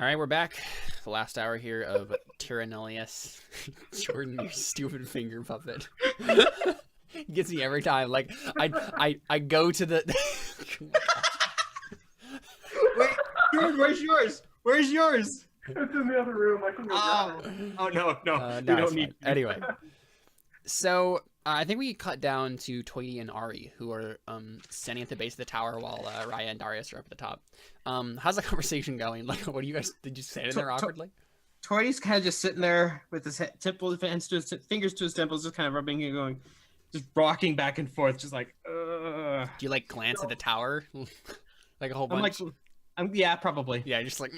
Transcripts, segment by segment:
All right, we're back. The last hour here of Terra Nullius. Jordan, you stupid finger puppet. He gets me every time. Like I go to the. Wait, Jordan, where's yours? Where's yours? It's in the other room. I can go grab it. Oh no, No, we don't it's need. fine. Anyway, so I think we cut down to Toity and Ari, who are standing at the base of the tower while Raya and Darius are up at the top. How's the conversation going? Like, what do you guys? Did you stand in there awkwardly? Toity's kind of just sitting there with his fingers to his temples, just kind of rubbing and going, just rocking back and forth, just like. Do you like glance at the tower, like a whole I'm bunch? like, yeah, probably. Yeah, just like.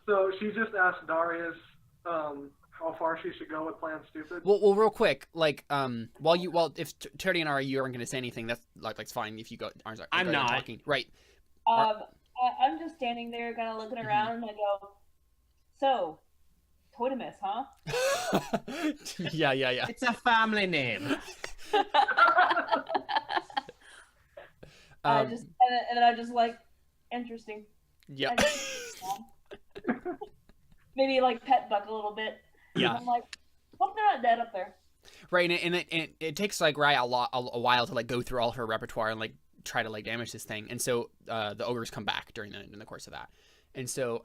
So she just asked Darius how far she should go with Plan Stupid. Well, real quick, like, if Terry and Ari, you aren't going to say anything, that's fine. If you go, I'm not talking, right? I'm just standing there, kind of looking around, and I go, "So, Totemus, huh?" Yeah. It's a family name. And then I just like, interesting. Yeah. Maybe like pet Buck a little bit. Yeah. I'm like, hope they're not dead up there. Right, and it takes like Raya a while to like go through all her repertoire and like try to like damage this thing, and so the ogres come back in the course of that, and so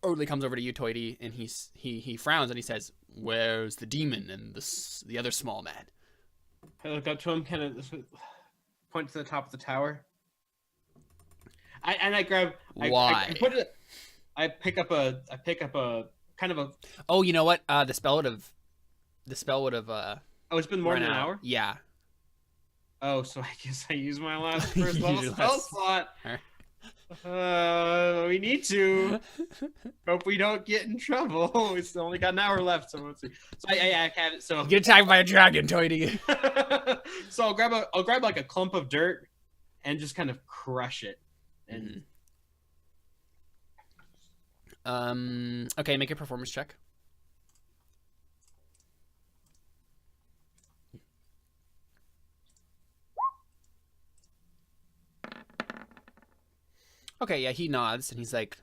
Odley comes over to you, Toity, and he frowns and he says, "Where's the demon and the other small man?" I look up to him, kind of point to the top of the tower. I grab. Why? I pick up a kind of a. Oh, you know what? The spell would have. Oh, it's been more than an out. hour. Yeah. Oh, so I guess I use my first level Use spell last- slot. We need to. Hope we don't get in trouble. It's only got an hour left, so let's see. So I have it. So Get attacked by a dragon, Toity. so I'll grab like a clump of dirt and just kind of crush it. And okay, make a performance check. Okay, yeah, he nods and he's like,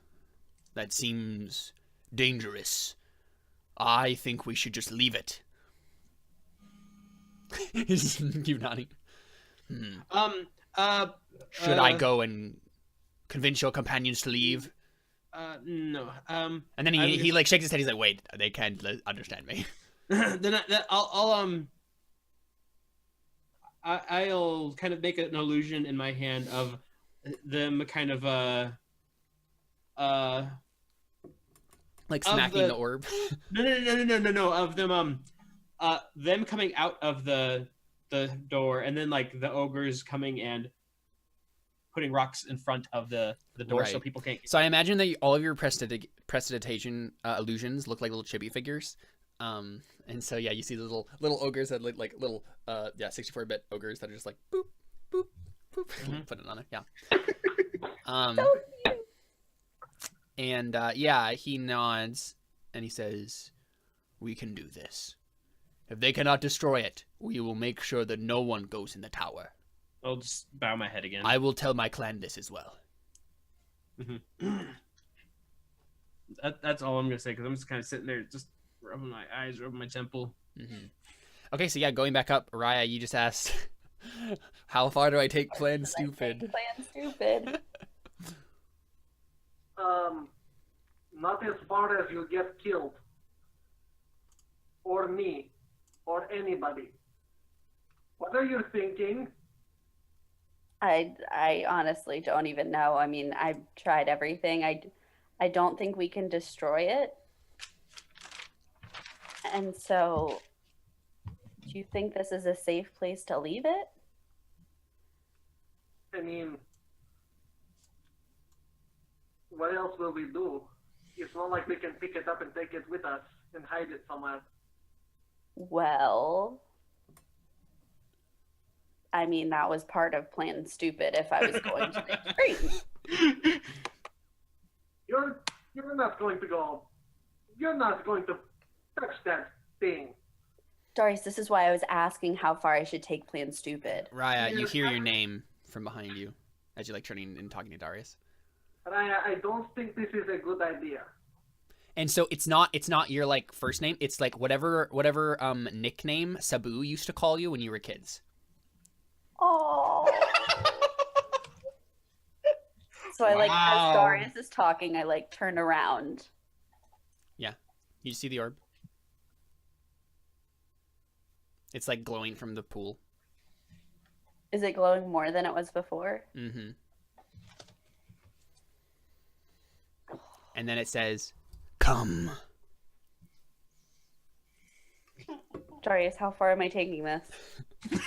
"That seems dangerous. I think we should just leave it." He's keep nodding. Should I go and convince your companions to leave? No. And then he like shakes his head. He's like, "Wait, they can't understand me." Then I'll kind of make an illusion in my hand of them kind of like smacking the orb. No of them coming out of the door, and then like the ogres coming and putting rocks in front of the door, so people can't. So I imagine that all of your prestidigitation illusions look like little chibi figures. And so yeah, you see the little ogres that look like little 64-bit ogres that are just like boop boop boop. Put it on it, yeah. So cute. And yeah, he nods and he says, "We can do this. If they cannot destroy it, we will make sure that no one goes in the tower. I'll just bow my head again. I will tell my clan this as well." That's all I'm gonna say, because I'm just kind of sitting there, just rubbing my eyes, rubbing my temple. Okay, so yeah, going back up, Raya, you just asked, "How far do I take Plan Stupid?" Plan Stupid. Not as far as you get killed. Or me. Or anybody. What are you thinking? I honestly don't even know. I mean, I've tried everything. I don't think we can destroy it. And so, do you think this is a safe place to leave it? I mean, what else will we do? It's not like we can pick it up and take it with us and hide it somewhere. Well, I mean, that was part of Plan Stupid if I was going to retreat. You're not going to go. You're not going to touch that thing. Darius, this is why I was asking how far I should take Plan Stupid. Raya, you hear your name from behind you as you're like turning and talking to Darius. Raya, I don't think this is a good idea. And so it's not your like first name. It's like whatever nickname Sabu used to call you when you were kids. Oh. So I like, as Darius is talking, I like turn around. Yeah, you see the orb. It's like glowing from the pool. Is it glowing more than it was before? Mm-hmm. And then it says, "Come." Darius, how far am I taking this? And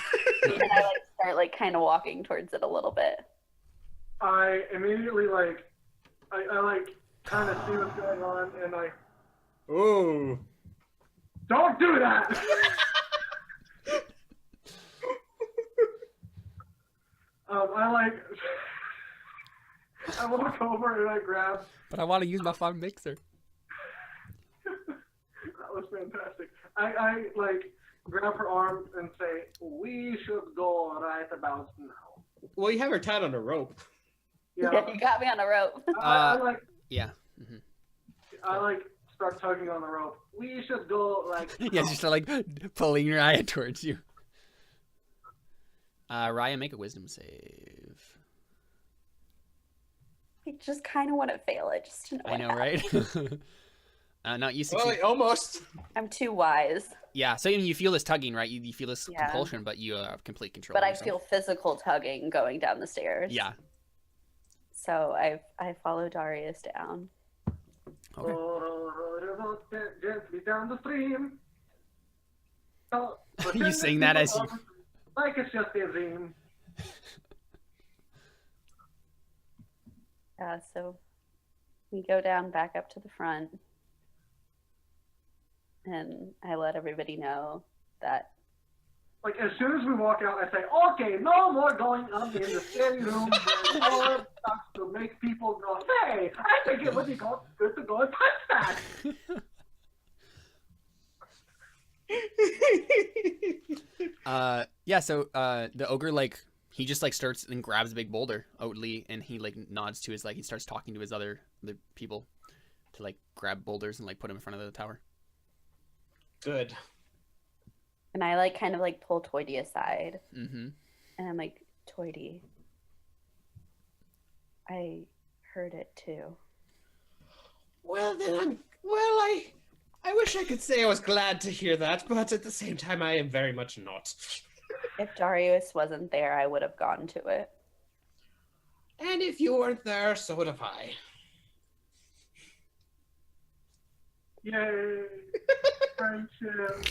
I like start like kind of walking towards it a little bit. I immediately like, I like kind of see what's going on, and I Ooh. don't do that. I walk over and I grab. But I want to use my fun mixer. That was fantastic. I like grab her arm and say, "We should go right about now." Well, you have her tied on a rope. Yeah. You got me on a rope. I like Yeah. Mm-hmm. I like start tugging on the rope. We should go like. Yeah, just like pulling Raya towards you. Raya, make a wisdom save. I just kind of want to fail it just to know. I know, right? No, you Well, succeed. almost. I'm too wise, Yeah, so you feel this tugging, right? You feel this Yeah. compulsion, but you have complete control. but of I yourself. feel physical tugging going down the stairs. Yeah. So I follow Darius down. Okay. Row your boat gently down the stream. You sing that as you. Like it's just a dream. Yeah, so we go down back up to the front. And I let everybody know that Like as soon as we walk out, I say, "Okay, no more going up in the scary room or stuff to make people go, hey, I think it would be good to go and touch that." Yeah, so the ogre like he just like starts and grabs a big boulder outly, and he like nods to his like he starts talking to his other people to like grab boulders and like put them in front of the tower. Good. and I like kind of like pull Toity aside Mm-hmm. and I'm like, Toity, I heard it too. Well, then I wish I could say I was glad to hear that, but at the same time, I am very much not. If Darius wasn't there, I would have gone to it. And if you weren't there, so would have I. Yay! Friendship.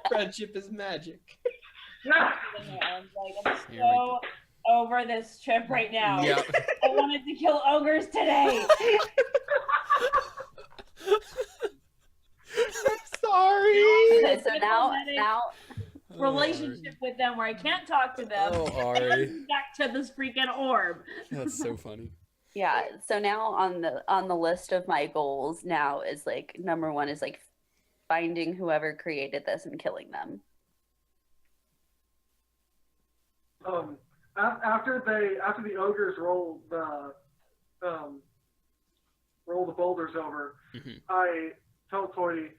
Friendship is magic. Yeah. I'm like, I'm Here we go. so over this trip right now. Yeah. I wanted to kill ogres today. Sorry. Okay, so now Relationship with them where I can't talk to them. Oh, Ari. And back to this freaking orb. That's so funny. yeah, so now on the list of my goals now is like number 1 is like finding whoever created this and killing them. After the ogres roll the boulders over, Mhm. I tell Toity,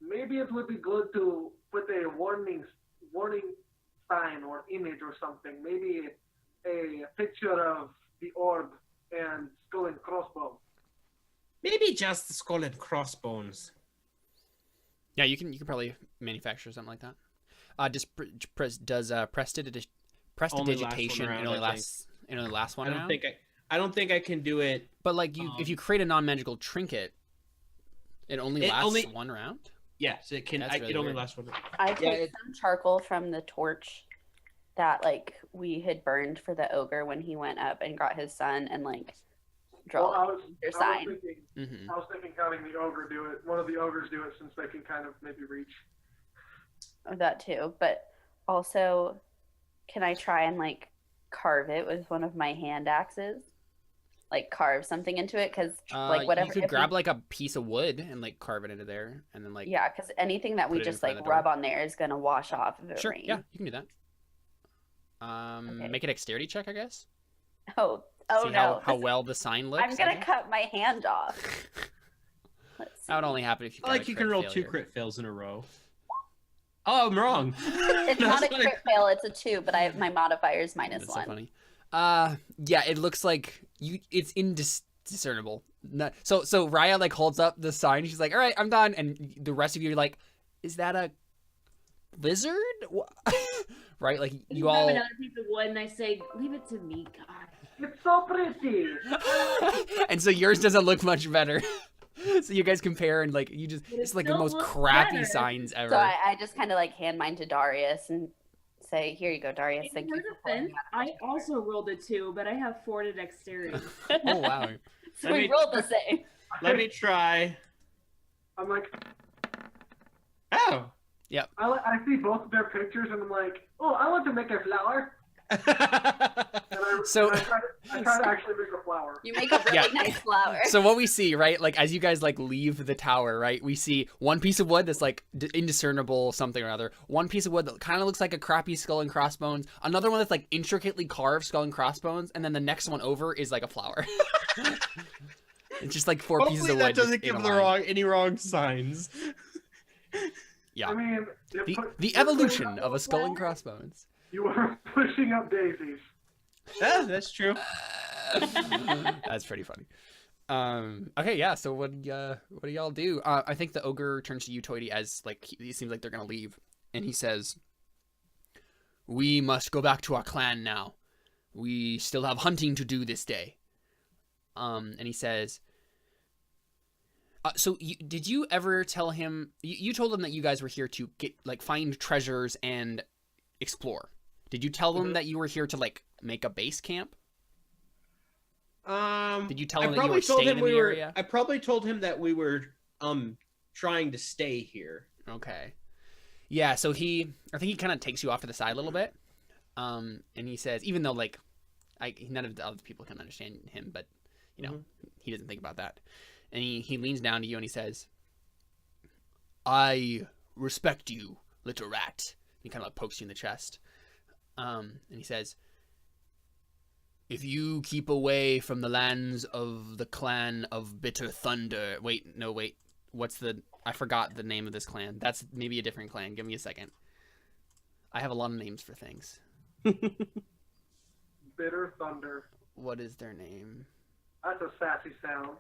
maybe it would be good to put a warning sign or image or something. Maybe a picture of the orb and skull and crossbow. Maybe just the skull and crossbones. Yeah, you can probably manufacture something like that. Does prestidigitation Only lasts one it round, only I lasts one round? I don't think I can do it. But like if you create a non-magical trinket, it only It lasts only- one round. Yes, it can. That's really it only weird. lasts one. I took it- some charcoal from the torch that like we had burned for the ogre when he went up and got his son and like draw their sign. Mm-hmm. I was thinking having the ogre do it. One of the ogres do it since they can kind of maybe reach. That too, but also can I try and like carve it with one of my hand axes? Like carve something into it because like whatever. You could if grab we- like a piece of wood and like carve it into there, and then like yeah, because anything that we put it in just front like of the door. rub on there is gonna wash off if it Sure, rains. yeah, you can do that. Okay. Make a dexterity check, I guess. Oh See no! how well the sign looks? I'm gonna cut my hand off. Let's see. That would only happen if you got Like a you can crit roll failure. 2 crit fails in a row. Oh, I'm wrong. It's not a crit fail. It's a 2, but my modifier is -1. That's so funny. Yeah, it looks like it's indiscernible. So Raya like holds up the sign. She's like, "All right, I'm done." And the rest of you are like, "Is that a lizard?" Right? Like I you grab all. another piece of wood and I say, "Leave it to me, God." It's so pretty. And so yours doesn't look much better. So you guys compare and like you just But it it's like the still most looks crappy better. signs ever. So I just kind of like hand mine to Darius and say, "Here you go, Darius. In Thank her you for pointing defense, out." I also rolled a 2, but I have 4 to dexterity. Oh wow. So Let we me- rolled the same. Let me try. I'm like, Oh. I see both of their pictures and I'm like, oh, I want to make a flower. And I try to actually make a flower. You make a really Yeah. nice flower. So what we see, right, like as you guys like leave the tower, right, we see one piece of wood that's like indiscernible something or other, one piece of wood that kind of looks like a crappy skull and crossbones, another one that's like intricately carved skull and crossbones, and then the next one over is like a flower. It's just like 4 pieces Hopefully of that wood. just doesn't in give a the line. any wrong signs. Yeah. I mean, The evolution of a skull and crossbones. You are pushing up daisies. Yeah, that's true. That's pretty funny. Okay, yeah. So what do y'all do? I think the ogre turns to you, Toity, as like he seems like they're gonna leave, and he says, "We must go back to our clan now. We still have hunting to do this day." And he says, "So did you ever tell him? You told him that you guys were here to get like find treasures and explore. Did you tell them that you were here to like make a base camp? Did you tell him that you were staying in the area? I probably told him that we were trying to stay here. Okay. Yeah, so I think he kind of takes you off to the side a little bit. And he says, even though like none of the other people can understand him, but you know, he doesn't think about that. And he leans down to you and he says, "I respect you, little rat." He kind of like pokes you in the chest. And he says, "If you keep away from the lands of the clan of Bitter Thunder..." Wait. I forgot the name of this clan. That's maybe a different clan. Give me a second. I have a lot of names for things. Bitter Thunder. What is their name? That's a sassy sound.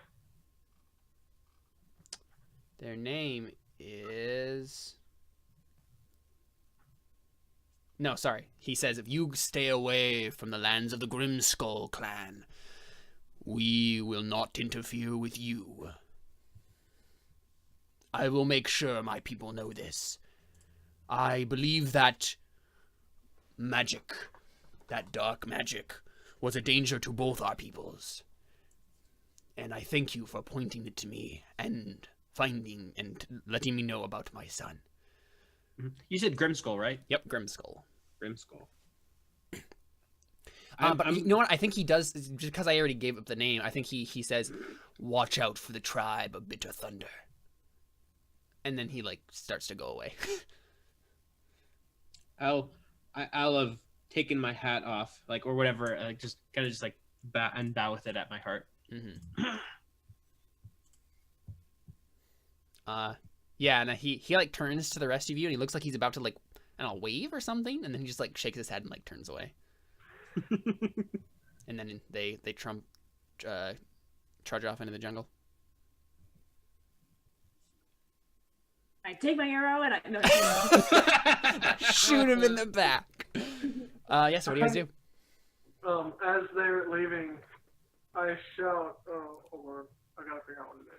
Their name is... No, sorry. He says, "If you stay away from the lands of the Grimskull clan, we will not interfere with you. I will make sure my people know this. I believe that magic, that dark magic, was a danger to both our peoples. And I thank you for pointing it to me and finding and letting me know about my son." You said Grimskull, right? Yep, Grimskull. Grimskull. But you know what? I think he does, just because I already gave up the name, I think he says, "Watch out for the tribe of Bitter Thunder." And then he like starts to go away. I'll have taken my hat off, like, or whatever, like just kind of just like bow with it at my heart. Yeah, and he like turns to the rest of you and he looks like he's about to like, I don't know, wave or something, and then he just like shakes his head and like turns away. And then they trudge off into the jungle. I take my arrow and I no. Shoot him in the back. Yeah, so what do you guys do? As they're leaving, I shout, oh, hold on. I gotta figure out what it is.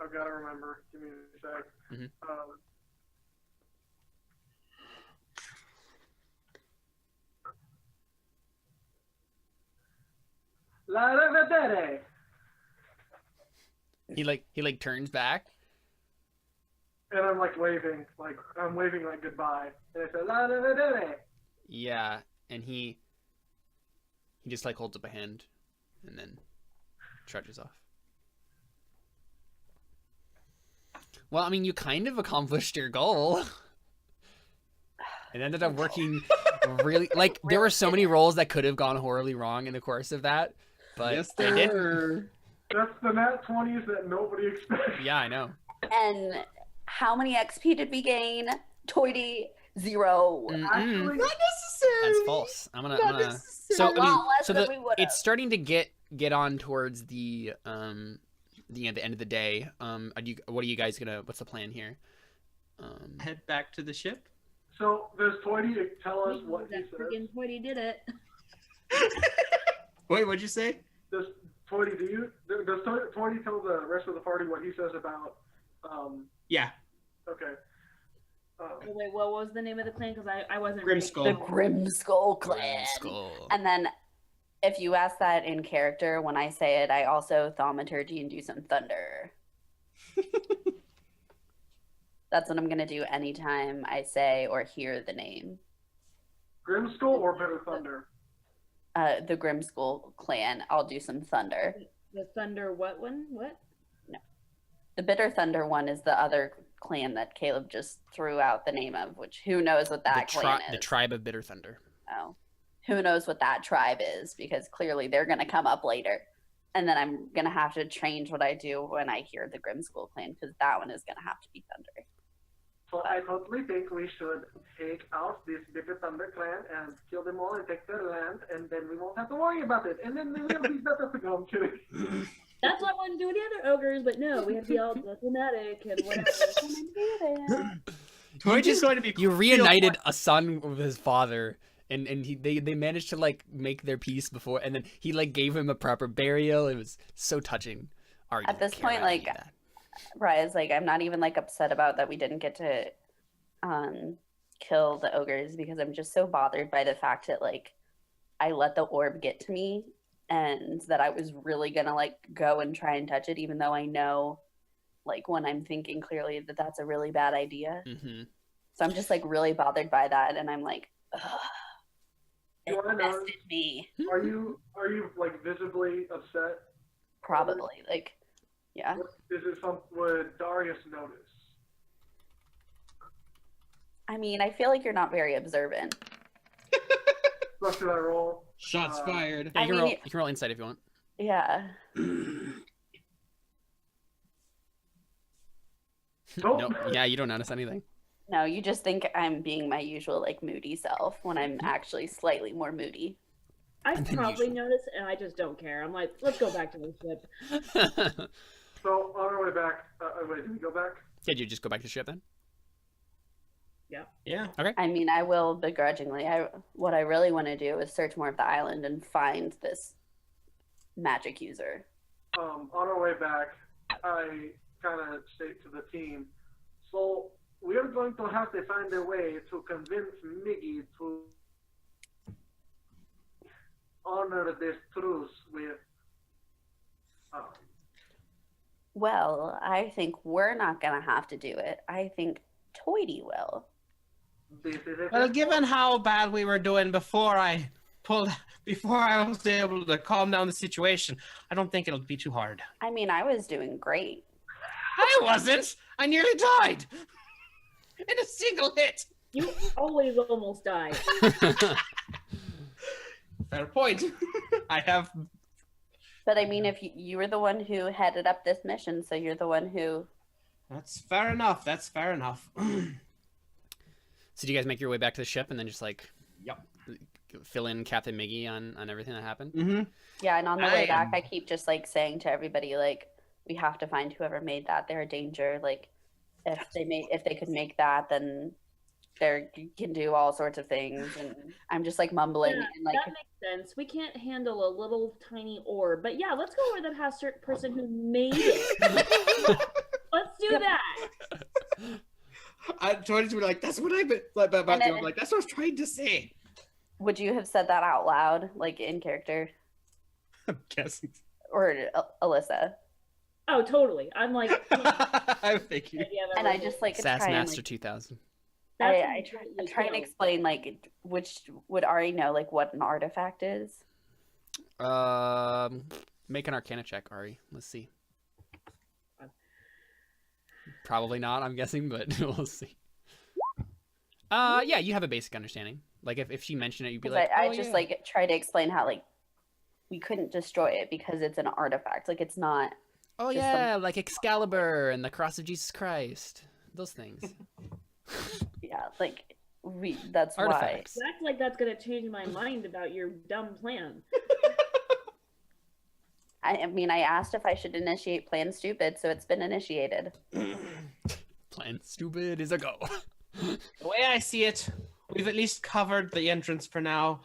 I've gotta remember. Give me a sec. La Rivedere. He like turns back. And I'm like waving, like goodbye. And I say, La Rivedere. Yeah, and he just like holds up a hand and then trudges off. Well, I mean, you kind of accomplished your goal. It ended up working really. Like, there were so many rolls that could have gone horribly wrong in the course of that, but Yes, they there didn't. were. That's the nat 20s that nobody expects. Yeah, I know. And how many XP did we gain? Toity, 0. Actually, Not necessarily. That's false. I'm gonna. A So I mean, lot less so than we would've. it's starting to get on towards the end of the day. What are you guys gonna? What's the plan here? Head back to the ship. so does Toity tell us what he That says? friggin' Toity did it. Wait, what'd you say? Does Toity Toity tell the rest of the party what he says about? Yeah, Okay. Wait, what was the name of the clan? Because I wasn't Grimskull. The Grimskull clan. Skull. And then if you ask that in character, when I say it, I also thaumaturgy and do some thunder. That's what I'm going to do anytime I say or hear the name. Grimskull or Bitter Thunder? The Grimskull clan, I'll do some thunder. The Thunder what one? What? The Bitter Thunder one is the other clan that Caleb just threw out the name of, which who knows what that clan is. The tribe of Bitter Thunder. Oh, who knows what that tribe is, because clearly they're going to come up later. And then I'm going to have to change what I do when I hear the Grimskull clan, because that one is going to have to be thunder. So I totally think we should take out this Bitter Thunder clan and kill them all and take their land, and then we won't have to worry about it. And then we'll be better to go. I'm kidding. That's what I wanted to do with the other ogres, but no, we have to be all diplomatic and whatever. Toity's going to be. You reunited a son with his father, and they managed to like make their peace before, and then he like gave him a proper burial. It was so touching. Ari At this didn't care point, about like, any of that. Rise, like, I'm not even like upset about that we didn't get to kill the ogres, because I'm just so bothered by the fact that like I let the orb get to me, and that I was really gonna like go and try and touch it, even though I know, like, when I'm thinking clearly that that's a really bad idea. Mm-hmm. So I'm just like really bothered by that, and I'm like, ugh, Do it I know- bested me. Are you like visibly upset? Probably, like, yeah. Is it would Darius notice? I mean, I feel like you're not very observant. What should I roll? Shots fired. Yeah, I you, can mean, roll, you can roll insight if you want. Yeah. Nope. No, yeah, you don't notice anything. No, you just think I'm being my usual like moody self when I'm actually slightly more moody. I And then probably usually- noticed, and I just don't care. I'm like, let's go back to the ship. So on our way back, wait, did we go back? Did you just go back to the ship then? Yeah. I mean, I will begrudgingly. What I really want to do is search more of the island and find this magic user. On our way back, I kind of state to the team, so we are going to have to find a way to convince Miggy to honor this truce with. Well, I think we're not gonna have to do it. I think Toity will. This is a Well, given how bad we were doing before I was able to calm down the situation, I don't think it'll be too hard. I mean, I was doing great. I wasn't. I nearly died in a single hit. You always almost die. Fair point. I have. But I mean, if you were the one who headed up this mission, so you're the one who. That's fair enough. That's fair enough. So do you guys make your way back to the ship and then just like Yep. fill in Captain Miggy on everything that happened? Mm-hmm. Yeah, and on the way back, am- I keep just like saying to everybody, like, we have to find whoever made that. They're a danger. Like, if they could make that, then they can do all sorts of things. And I'm just like mumbling Yeah, and like, that makes sense. We can't handle a little tiny orb, but yeah, let's go where the person who made it. Let's do that. I tried to be like, that's what I've been like about And you. then- I'm like, that's what I was trying to say. would you have said that out loud, like in character, I'm guessing. or Alyssa? Oh, totally. I'm like, I'm thinking. And I just like Sass try and Master like, 2000. I try and explain like which would Ari know like what an artifact is. Make an Arcana check, Ari. Let's see. Probably not, I'm guessing, but we'll see. Yeah, you have a basic understanding. Like if she mentioned it, you'd be 'Cause like, I oh, just yeah. like try to explain how like we couldn't destroy it because it's an artifact. Like it's not. Oh just yeah, like Excalibur and the Cross of Jesus Christ. Those things. Yeah, like that's why. Artifacts. That's like that's gonna change my mind about your dumb plan. I mean, I asked if I should initiate Plan Stupid, so it's been initiated. Plan stupid is a go. The way I see it, we've at least covered the entrance for now.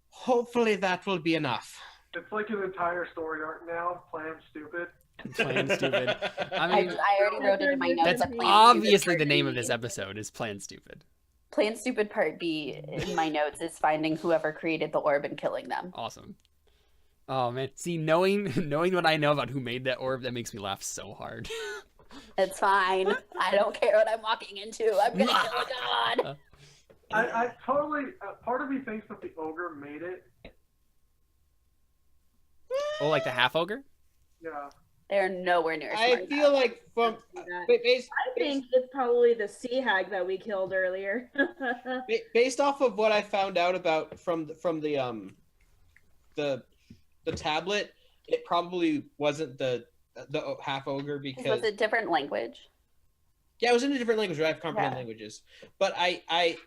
Hopefully that will be enough. It's like an entire story arc now. Plan Stupid. Plan stupid. I I mean, already wrote it in my notes. that's that Plan obviously Stupid the Part name of B- this episode is Plan Stupid. Plan Stupid Part B in my notes is finding whoever created the orb and killing them. Awesome. Oh man, see, knowing what I know about who made that orb, that makes me laugh so hard. It's fine. I don't care what I'm walking into. I'm gonna kill a god. I totally. Part of me thinks that the ogre made it. Oh, like the half ogre? Yeah. They're nowhere near. I smart feel enough. like from That. based, I think it's probably the sea hag that we killed earlier. based off of what I found out about from the tablet, it probably wasn't the half ogre because Was it different language? yeah, it was in a different language. I have comprehend Yeah. languages, but I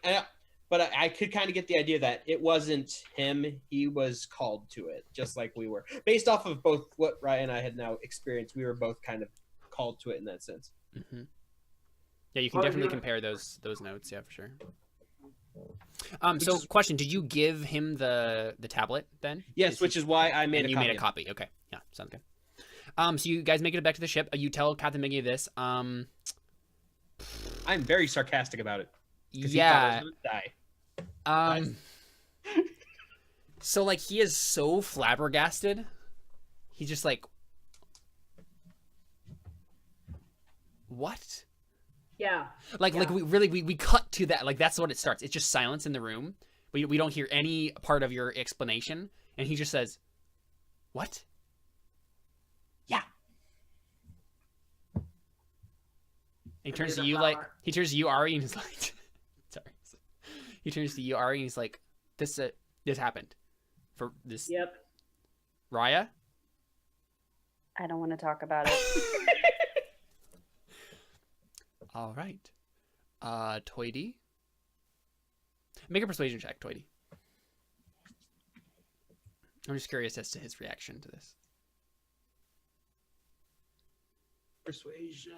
could kind of get the idea that it wasn't him. He was called to it, just like we were. Based off of both what Ryan and I had now experienced, we were both kind of called to it in that sense. Mm-hmm. Yeah, you can Well, definitely you- compare those notes. Yeah, for sure. So question: did you give him the tablet then? Yes, which is why I made and a you copy. made a copy. Okay, yeah, sounds good. So you guys make it back to the ship. You tell Captain Miggy this. I'm very sarcastic about it. 'Cause Yeah. he thought I was gonna die. So like he is so flabbergasted. He's just like, what? yeah. Like we cut to that. Like that's what it starts. It's just silence in the room. We don't hear any part of your explanation, and he just says, "What?" Yeah. He turns to you like he turns to you, Ari, and he's like, "Sorry." He turns to you, Ari, and he's like, "This happened for this." Yep. Raya. I don't want to talk about it. All right. Toity. Make a persuasion check, Toity. I'm just curious as to his reaction to this. Persuasion.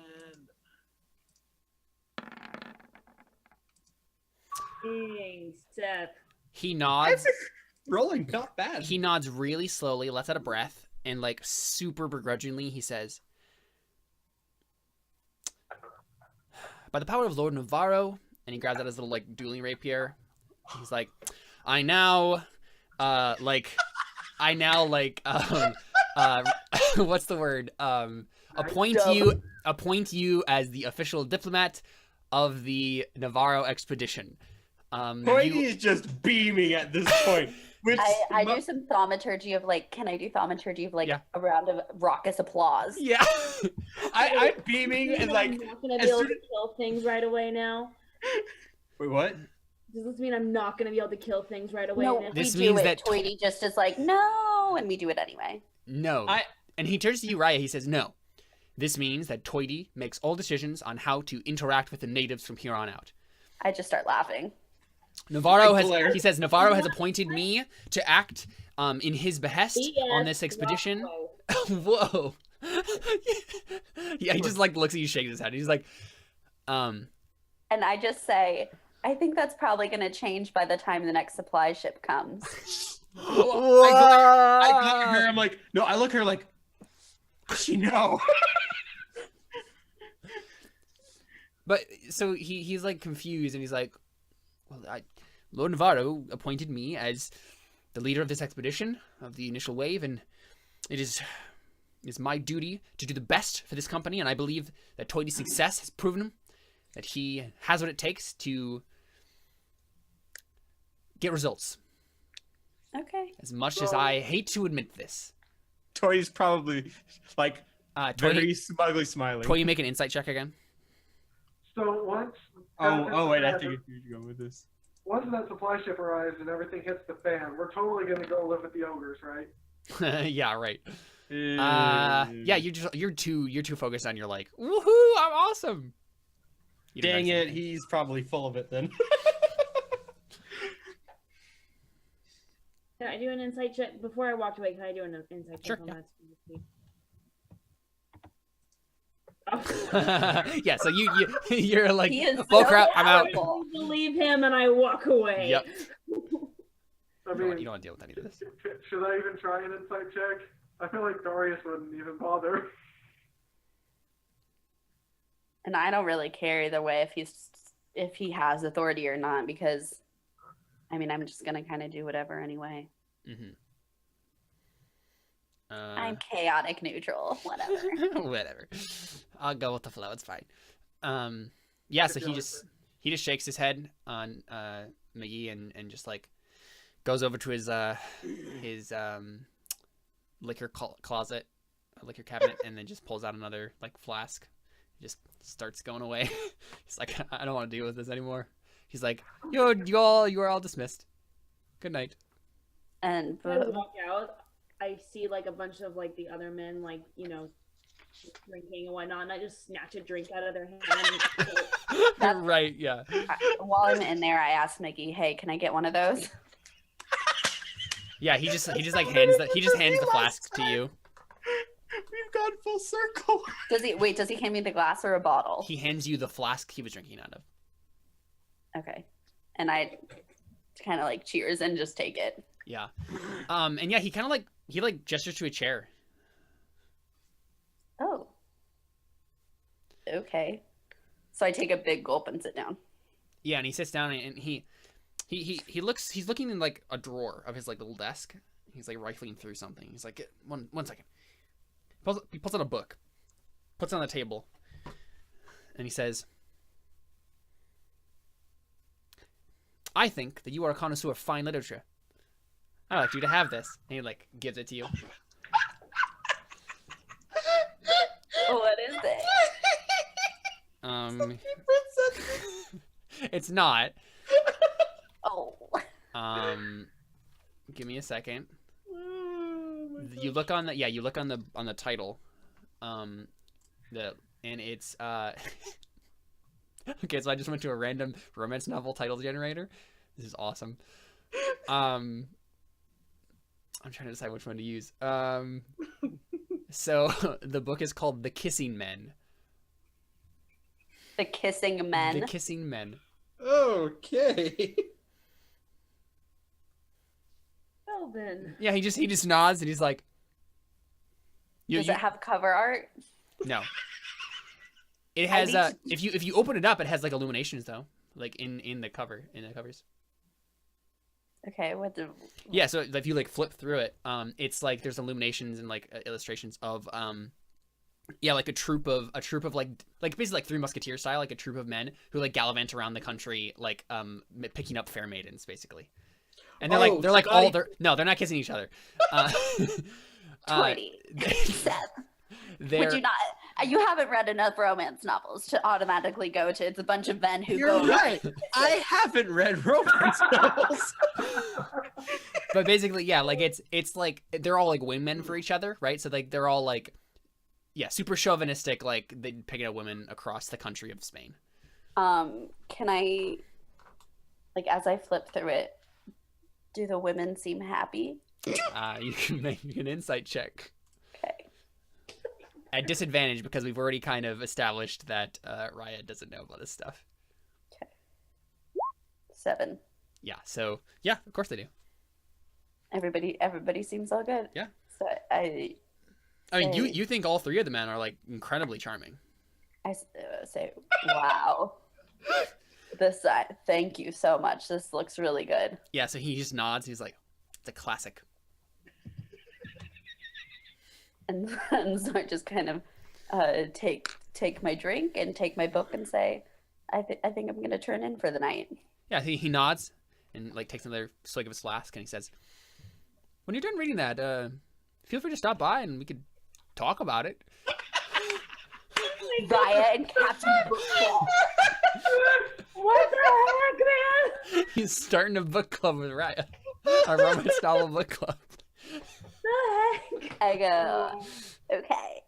Dang, Seth. He nods. Rolling not bad. He nods really slowly, lets out a breath, and like super begrudgingly, he says, "By the power of Lord Navarro," and he grabs out his little like dueling rapier. He's like, "I now, what's the word? Appoint you as the official diplomat of the Navarro expedition." Brady is just beaming at this point. Which I do some thaumaturgy of like, can I do thaumaturgy of like Yeah. a round of raucous applause? Yeah. I'm beaming and like. I'm not gonna be as able soon to kill things right away now. Wait, what? Does this mean I'm not gonna be able to kill things right away No, now? This we do means it. that- Tweety just is like, no, and we do it anyway. No. And he turns to you, Raya. He says, "No. This means that Toity makes all decisions on how to interact with the natives from here on out. I just start laughing. Navarro glare. he says, Navarro has appointed me to act in his behest on this expedition." Whoa. Yeah, he just like looks at you, shakes his head. He's like, And I just say, I think that's probably going to change by the time the next supply ship comes. I look at her. I'm like, no. I look at her like, does she know? But so he's like confused, and he's like, "Well, Lord Navarro appointed me as the leader of this expedition of the initial wave, and it is my duty to do the best for this company. And I believe that Toity's success has proven that he has what it takes to get results. Okay. As much as I hate to admit this." Toy's probably like Very smugly smiling. Toy, you make an insight check again. So once. Oh wait, I think you're going with this. Once that supply ship arrives and everything hits the fan, we're totally gonna go live with the ogres, right? Yeah, right. Yeah, you're too focused on your like, woohoo, I'm awesome. You don't Dang notice it, anything. he's probably full of it then. Can I do an insight check before I walked away? Can I do an insight check Sure, on yeah. that? Yeah, so you're like, He is oh so crap, I'm out. powerful. I believe him and I walk away. Yep. I You mean, don't want to deal with any of this. should I even try an insight check? I feel like Darius wouldn't even bother. And I don't really care either way if he has authority or not, because I mean, I'm just gonna kind of do whatever anyway. Mm-hmm. I'm chaotic neutral, whatever. Whatever. I'll go with the flow. It's fine. Yeah. So he just shakes his head on McGee and just like goes over to his liquor closet, liquor cabinet, and then just pulls out another like flask. He just starts going away. He's like, I don't want to deal with this anymore. He's like, you are all dismissed. Good night. And When I walk out, I see like a bunch of like the other men, like, you know, drinking and whatnot, and I just snatch a drink out of their hand. Right? Yeah. while I'm in there, I ask Mickey, "Hey, can I get one of those?" Yeah. He just like hands the flask to you. We've gone full circle. Does he hand me the glass or a bottle? He hands you the flask he was drinking out of. Okay. And I kind of like cheers and just take it. Yeah. And yeah, he kind of like gestures to a chair. Oh. Okay. So I take a big gulp and sit down. Yeah, and he sits down and he's looking in like a drawer of his like little desk. He's like rifling through something. He's like, one second. He pulls out a book, puts it on the table, and he says, I think that you are a connoisseur of fine literature. I'd like you to have this. And he like gives it to you. What is it? It's not. Oh. Give me a second. You look on the title. And it's okay, so I just went to a random romance novel title generator. This is awesome. I'm trying to decide which one to use. So the book is called The Kissing Men. The Kissing Men. The Kissing Men. Okay. Well then. Yeah, he just nods and he's like, Does it have cover art? No. It has if you open it up, it has like illuminations though, like in the covers. Okay, what the... Yeah, so if you like flip through it, it's like there's illuminations and like illustrations of like a troop of like basically like Three Musketeers style, like a troop of men who like gallivant around the country, like picking up fair maidens basically. And they're they're not kissing each other. Tweety. Seth. Would you not? You haven't read enough romance novels to automatically go to it's a bunch of men who go. You're right. I haven't read romance novels. But basically, yeah, like it's like they're all like wingmen for each other, right? So like they're all like, yeah, super chauvinistic, like they picking up women across the country of Spain. Can I, like, as I flip through it, do the women seem happy? You can make an insight check. Okay. At disadvantage because we've already kind of established that Raya doesn't know about this stuff. Okay. 7. Yeah, so yeah, of course they do. Everybody seems all good. Yeah. So I mean, you think all three of the men are like incredibly charming. I say, wow. Thank you so much. This looks really good. Yeah, so he just nods. He's like, it's a classic. And so I just kind of take my drink and take my book and say, I think I'm gonna turn in for the night. Yeah, he nods and like takes another swig of his flask and he says, when you're done reading that, feel free to stop by and we could talk about it. Raya and Captain Bookball. What the heck, man? He's starting a book club with Raya. A romance novel book club. The heck? I go, okay.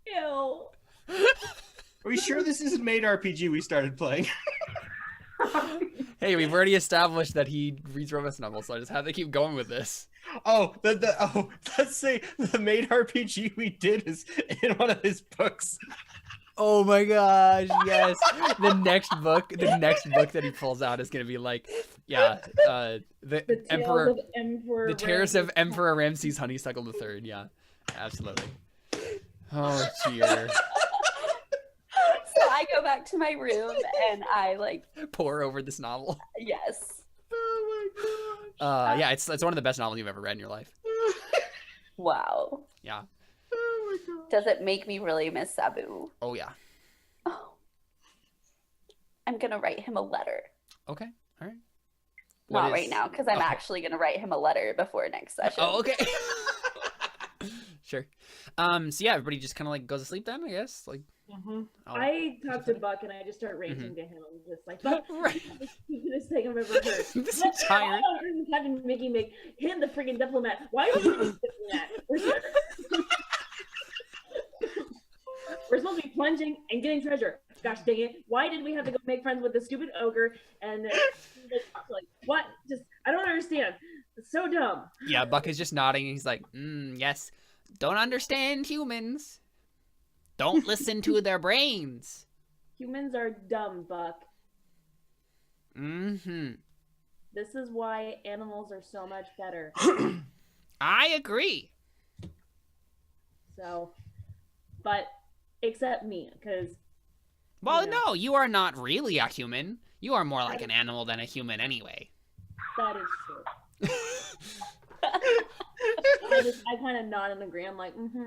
Ew. Are we sure this isn't made RPG we started playing? Hey, we've already established that he reads romance novels, so I just have to keep going with this. Oh, let's say the made RPG we did is in one of his books. Oh my gosh, yes. The next book that he pulls out is gonna be like, yeah, The Emperor, Tales of Emperor the Terrace of Ramses. Emperor Ramses Honeysuckle III. Yeah, absolutely. Oh dear. So I go back to my room and I like, Pour over this novel. yes. Oh my gosh. Yeah, it's one of the best novels you've ever read in your life. Wow. Yeah. Oh my gosh. Does it make me really miss Sabu? Oh yeah. Oh. I'm gonna write him a letter. Okay. All right. Not What right is- now, because I'm okay. actually gonna write him a letter before next session. Oh, okay. Sure. So yeah, everybody just kind of like goes to sleep then, I guess. Like, I'll- I talk to Buck and I just start ranting to him. I'm just like, Buck, Right. this is the stupidest thing I've ever heard. This What? entire- All I heard was Captain Mickey make him the freaking diplomat. Why are we doing diplomat? We're supposed to be plunging and getting treasure. Gosh dang it. Why did we have to go make friends with this stupid ogre? And like, what? Just, I don't understand. It's so dumb. Yeah, Buck is just nodding. And he's like, yes. Don't understand humans. Don't listen to their brains. Humans are dumb, Buck. Mm-hmm. This is why animals are so much better. I agree. So, but except me, because Well, Yeah. no, you are not really a human. You are more like an animal than a human anyway. that is true. I kind of nod and agree. I'm like, yeah,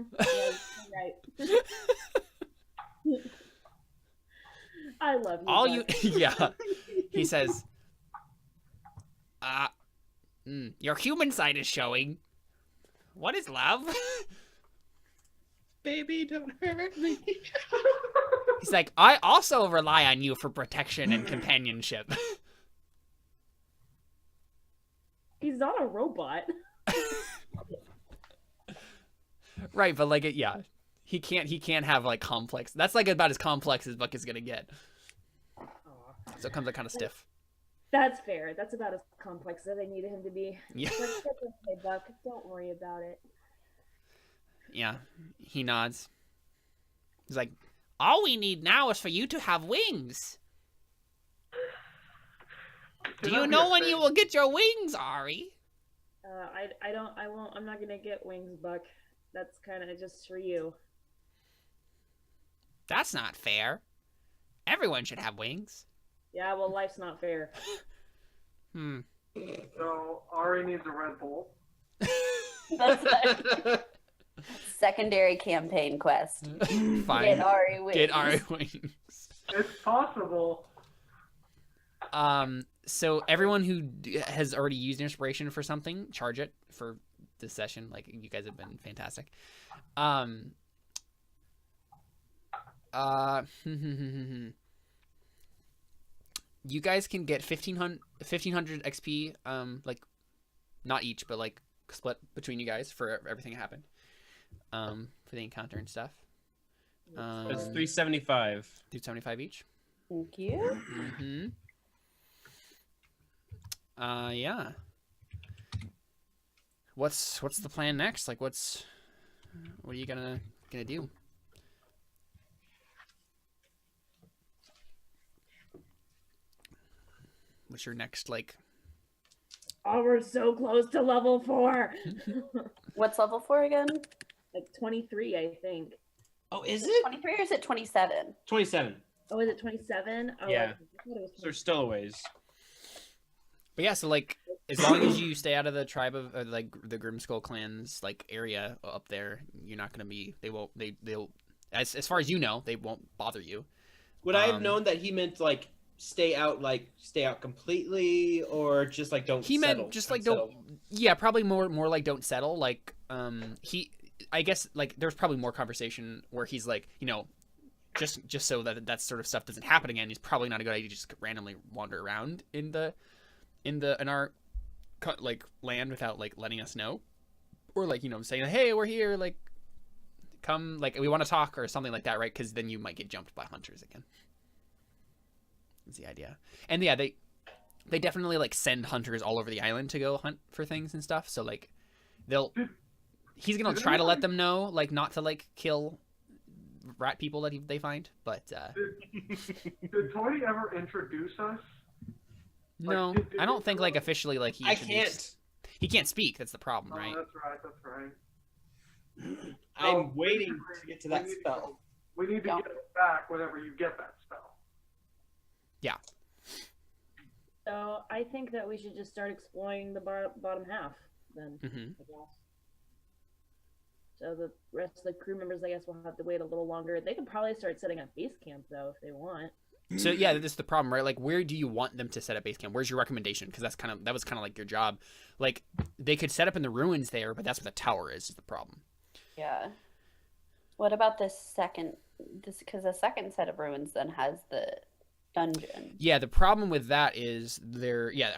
you're right. I love you. All you, Buck. yeah. He says, your human side is showing. What is love? Baby, don't hurt me. He's like, I also rely on you for protection and companionship. He's not a robot. Right, but like, yeah, he can't have like complex. That's like about as complex as Buck is gonna get. So it comes out kind of stiff. That's fair. That's about as complex as I needed him to be. Yeah, But it's okay, Buck. Don't worry about it. yeah. He nods. He's like, all we need now is for you to have wings. Do you know when you will get your wings, Ari? I won't. I'm not gonna get wings, Buck. That's kind of just for you. That's not fair. Everyone should have wings. Yeah, well, life's not fair. So Ari needs a Red Bull. That's like secondary campaign quest. Fine. Get Ari wings. Get Ari wings. It's possible. So everyone who has already used inspiration for something, charge it for this session. Like, you guys have been fantastic. You guys can get 1500 XP, like, not each, but like split between you guys for everything that happened, for the encounter and stuff. It's 375. 275 each. Thank you. Mm-hmm. Yeah. What's the plan next? Like, what are you gonna do? What's your next, like? Oh, we're so close to level 4. What's level 4 again? Like 23, I think. Oh, is it? 23 or is it 27? 27. Oh, is it 27? Oh, Yeah. I thought it was So there's still a ways. But yeah, so like, as long as you stay out of the tribe of like the Grimskull clan's like area up there, you're not gonna be. They'll as far as you know, they won't bother you. Would I have known that he meant like stay out completely, or just like don't? He settle, meant just like don't. Yeah, probably more like don't settle. Like I guess like there's probably more conversation where he's like, you know, just so that sort of stuff doesn't happen again. He's probably not a good idea to just randomly wander around in our like land without like letting us know, or like, you know, saying, hey, we're here, like come, like we want to talk or something like that, right? Because then you might get jumped by hunters again. That's the idea. And yeah, they definitely like send hunters all over the island to go hunt for things and stuff. So like he's gonna try to let them know like not to like kill rat people that they find, but did Tony ever introduce us? no, did I don't think like officially like I can't. he can't speak. That's the problem, Oh, right? that's right. I'm waiting to get to that spell. We need to get it back whenever you get that spell. Yeah. So I think that we should just start exploring the bottom half then. Mm-hmm. I guess. So the rest of the crew members, I guess, will have to wait a little longer. They could probably start setting up base camp though if they want. So yeah, this is the problem, right? Like, where do you want them to set up base camp? Where's your recommendation? Because that was kind of like your job. Like, they could set up in the ruins there, but that's where the tower is the problem. Yeah. What about this second? Because the second set of ruins then has the dungeon. Yeah, the problem with that is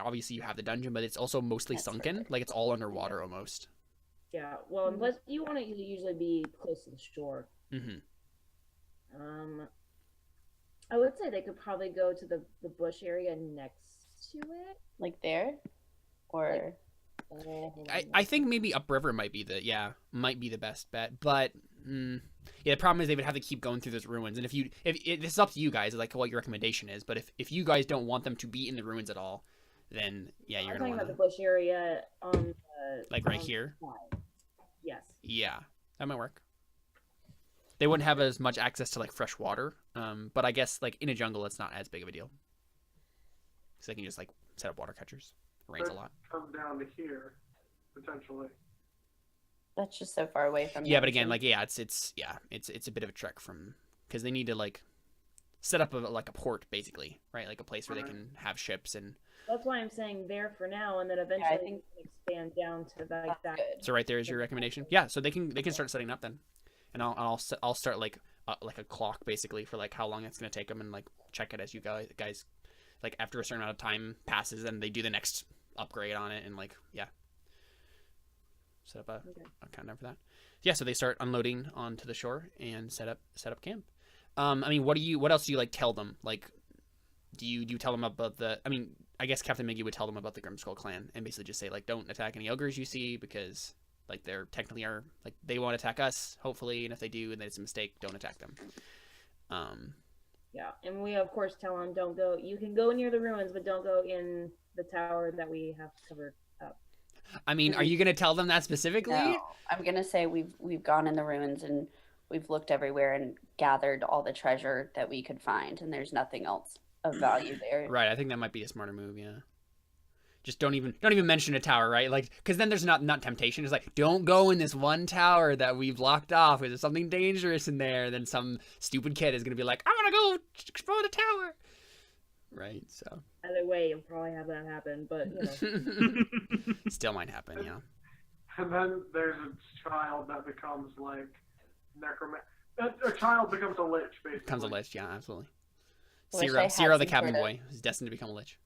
obviously you have the dungeon, but it's also mostly That's sunken. right. Like, it's all underwater almost. Yeah. Well, unless you want to usually be close to the shore. Mm-hmm. I would say they could probably go to the bush area next to it. Like there? Or I think maybe upriver might be the best bet, but yeah, the problem is they would have to keep going through those ruins, and if this is up to you guys, like what your recommendation is, but if you guys don't want them to be in the ruins at all, then yeah, you're I'm gonna talking want about the bush area on like right here. side. Yes. Yeah, that might work. They wouldn't have as much access to like fresh water, but I guess like in a jungle, it's not as big of a deal, so they can just like set up water catchers. It rains a lot. Come down to here, potentially. that's just so far away from. Yeah, but again, like it's a bit of a trek from, because they need to like set up a port basically, right? Like a place where they can have ships and. That's why I'm saying there for now, and then eventually I think we can expand down to like that. good. So right there is your recommendation. Yeah, so they can start setting up then, and I'll start like a clock basically for like how long it's gonna take them, and like check it as you guys like after a certain amount of time passes, and they do the next upgrade on it, and like set up a countdown for that. Yeah, so they start unloading onto the shore and set up camp. I mean, what else do you like tell them? Like, do you tell them about I guess Captain Miggy would tell them about the Grimskull clan and basically just say like, don't attack any ogres you see, because like they're technically like they won't attack us hopefully, and if they do and it's a mistake, don't attack them. Yeah, and we of course tell them don't go. You can go near the ruins, but don't go in the tower that we have covered up. I mean, are you gonna tell them that specifically? No, I'm gonna say we've gone in the ruins and we've looked everywhere and gathered all the treasure that we could find, and there's nothing else of value there. Right, I think that might be a smarter move. Yeah, just don't even mention a tower, right? Like, because then there's not temptation. It's like, don't go in this one tower that we've blocked off. There's something dangerous in there. Then some stupid kid is gonna be like, I'm gonna go explore the tower. Right. So. Either way, you'll probably have that happen, but you know. Still might happen. Yeah. And then there's a child that becomes like a child becomes a lich, basically. Becomes a lich. Yeah, absolutely. Wish I had Ciro the some cabin sort of- boy is destined to become a lich.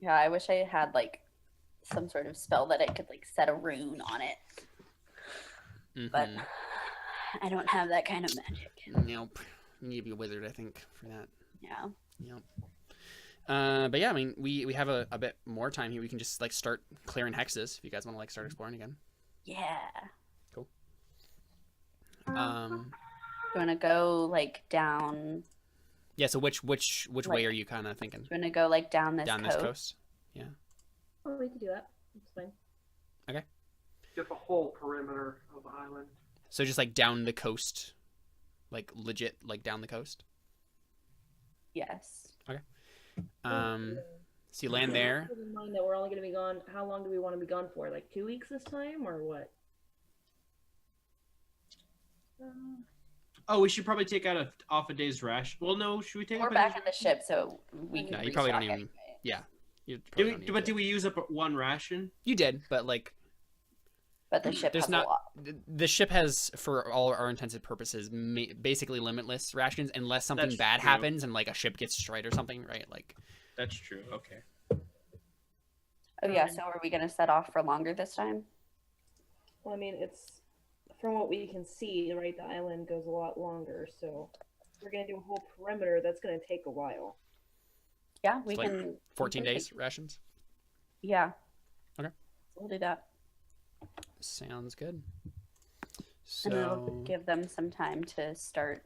Yeah, I wish I had like some sort of spell that I could like set a rune on it, but Mhm. I don't have that kind of magic. Nope. You need to be a wizard, I think, for that. Yeah. Yep. But yeah, I mean, we have a bit more time here. We can just like start clearing hexes if you guys want to like start exploring again. Yeah. Cool. You want to go like down? Yeah. So which way Like- are you kind of thinking? You want to go like down this Down coast? this coast. Yeah. Oh, we could do that. It's fine. Get the whole perimeter of the island. So just like down the coast, like legit, like down the coast. Yes. So you land there. Keep in mind that we're only going to be gone. How long do we want to be gone for? Like 2 weeks this time, or what? Oh, we should probably take off a day's ration. Well, no, should we take We're up a back day's on the ship, so we can. No, you probably don't restock even- anyway. Yeah. You Did probably we, don't need but it. did we use up one ration? You did, but like but the ship There's has not a lot. the ship has, for all our intents and purposes, basically limitless rations unless something That's bad true. happens and like a ship gets destroyed or something, right? Like That's true. Okay. Oh yeah, so are we gonna set off for longer this time? Well, I mean, it's from what we can see, right? The island goes a lot longer, so we're gonna do a whole perimeter. That's gonna take a while. Yeah, we like can. 14 we can days rations. Yeah. Okay. We'll do that. Sounds good. And it'll So give them some time to start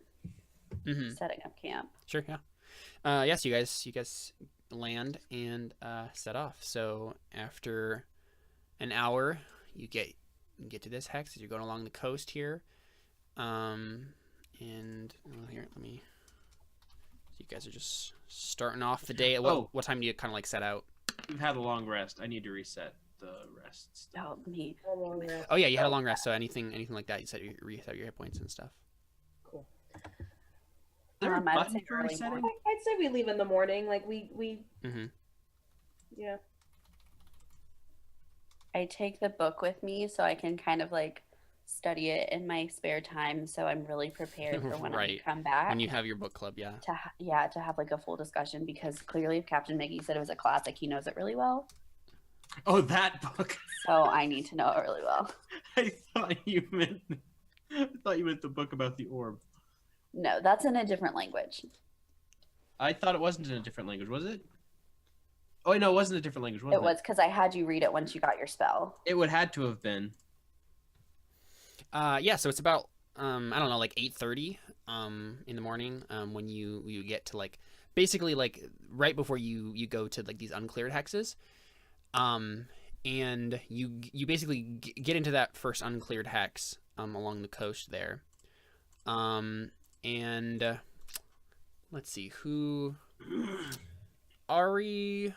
Mhm. setting up camp. Sure, yeah. Yes, you guys land and set off. So after an hour, you get to this hex as you're going along the coast here. And here, let me. So you guys are just starting off the day. What time do you kind of like set out? We've had a long rest. I need to reset the rest. Oh, me. How long rest? Oh yeah, you had a long rest. So anything like that, you reset your hit points and stuff. Cool. Is there a I would button say for early resetting? morning. I'd say we leave in the morning. Like we Mm-hmm. yeah. I take the book with me so I can kind of like study it in my spare time, so I'm really prepared for when Right. I come back. When you have your book club, yeah. To have like a full discussion, because clearly if Captain Mickey said it was a classic, he knows it really well. Oh, that book. So I need to know it really well. I thought you meant the book about the orb. No, that's in a different language. I thought it wasn't in a different language, was it? Oh, no, it wasn't a different language, was it? It was because I had you read it once you got your spell. It would had to have been. Yeah, so it's about I don't know, like 8:30 in the morning when you get to like basically like right before you go to like these uncleared hexes. And you basically get into that first uncleared hex along the coast there. And let's see, who Ari,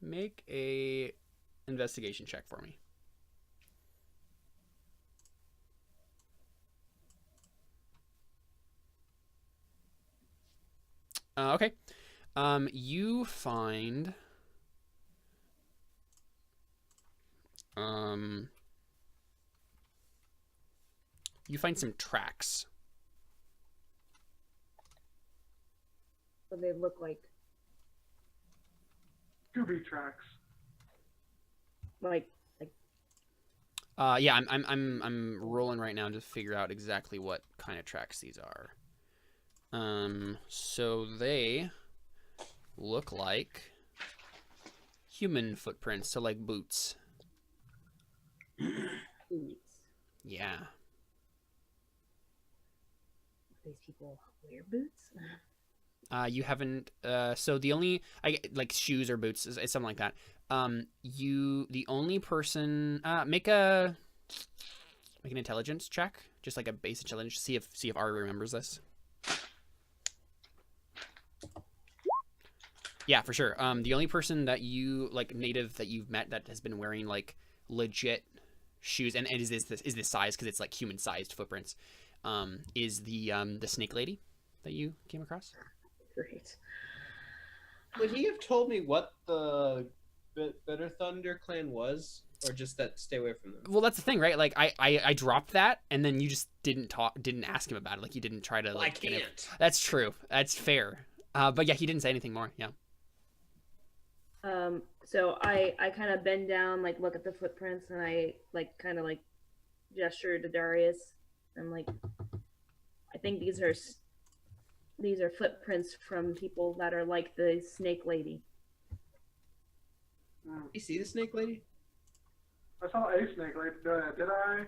make a investigation check for me. Okay. You find some tracks. What they look like. Scooby tracks. Like Yeah, I'm rolling right now to figure out exactly what kind of tracks these are. So they look like human footprints, so like boots. boots. Yeah. These people wear boots. You haven't. So the only like shoes or boots is something like that. The only person. Make an intelligence check, just like a base intelligence. See if Ari remembers this. Yeah, for sure. The only person that you like native that you've met that has been wearing like legit shoes and is this size because it's like human sized footprints. Is the snake lady that you came across? Great. Would he have told me what the Better Thunder clan was, or just that stay away from them? Well, that's the thing, right? Like I dropped that, and then you just didn't ask him about it. Like you didn't try to like. I can't. That's true. That's fair. But yeah, he didn't say anything more. Yeah. So I kind of bend down, like look at the footprints, and I like kind of like gesture to Darius. I'm like, I think these are footprints from people that are like the snake lady. You see the snake lady? I saw a snake lady. Did I?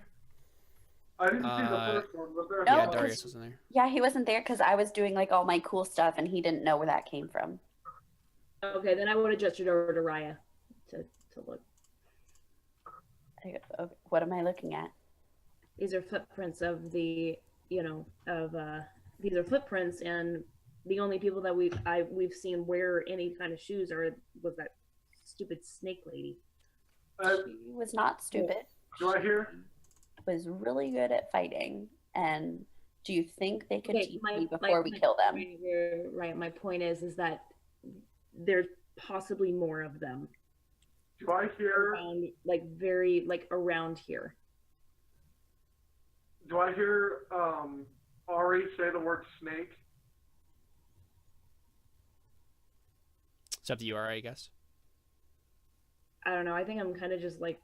I didn't see the first one. Was there? No, Yeah, a Darius wasn't there. Yeah, he wasn't there because I was doing like all my cool stuff and he didn't know where that came from. Okay, then I would have gestured over to Raya to look. Okay, what am I looking at? These are footprints of these are footprints, and the only people that we've seen wear any kind of shoes was that stupid snake lady. She was not stupid. Do I hear? Was really good at fighting. And do you think they could Okay, teach me before we kill them? Right. My point is that there's possibly more of them. Do I hear? Like very like around here. Do I hear Ari say the word snake? It's up to you, Ari, I guess. I don't know. I think I'm kind of just like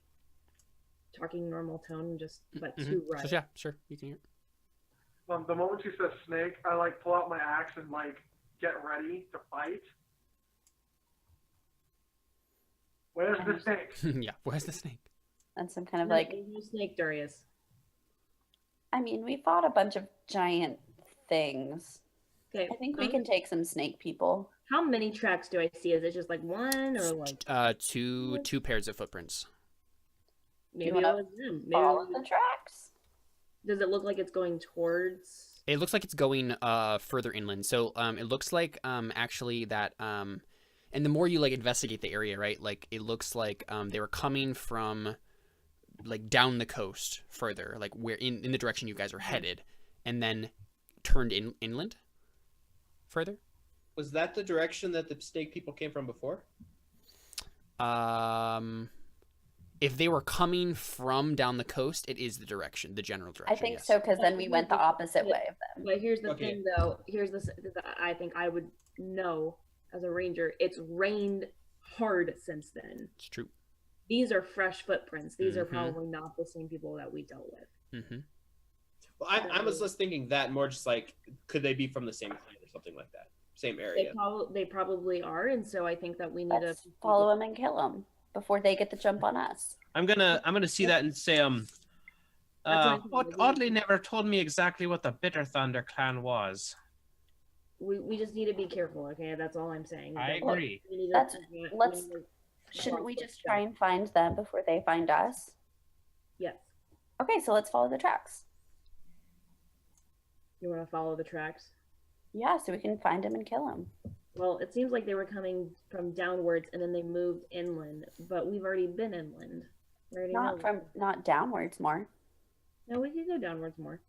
talking normal tone, just but Mm-hmm. too right. So, yeah, sure, you can hear. The moment she says snake, I like pull out my axe and like get ready to fight. Where's the snake? Yeah, where's the snake? And some kind of No, like, there's no snake, Darius. I mean, we fought a bunch of giant things. Okay. I think we can take some snake people. How many tracks do I see? Is it just like one or like Two pairs of footprints. maybe wanna it was them? Maybe Follow the tracks. does it look like it's going towards? It looks like it's going further inland. So it looks like actually that and the more you like investigate the area, right? Like it looks like they were coming from like down the coast further, like where in the direction you guys are headed, and then turned inland further. Was that the direction that the snake people came from before? If they were coming from down the coast, it is the general direction. I think yes. so, because then we went the opposite way of them. But here's the Okay. thing, though. Here's the I think I would know as a ranger. It's rained hard since then. It's true. These are fresh footprints. These are Mhm. probably not the same people that we dealt with. Mm-hmm. Well, I was less thinking that, more just like, could they be from the same clan or something like that? Same area. They probably are, and so I think that we need Let's to follow them and kill them before they get the jump on us. I'm gonna see that and say what oddly never told me exactly what the Bitter Thunder clan was. We just need to be careful, okay? That's all I'm saying. I But agree. we need to- That's- we need to- let's- Shouldn't we just try and find them before they find us? Yes. Okay, so let's follow the tracks. You want to follow the tracks? Yeah, so we can find them and kill them. Well, it seems like they were coming from downwards and then they moved inland, but we've already been inland. We already know Not downwards more. No, we can go downwards more.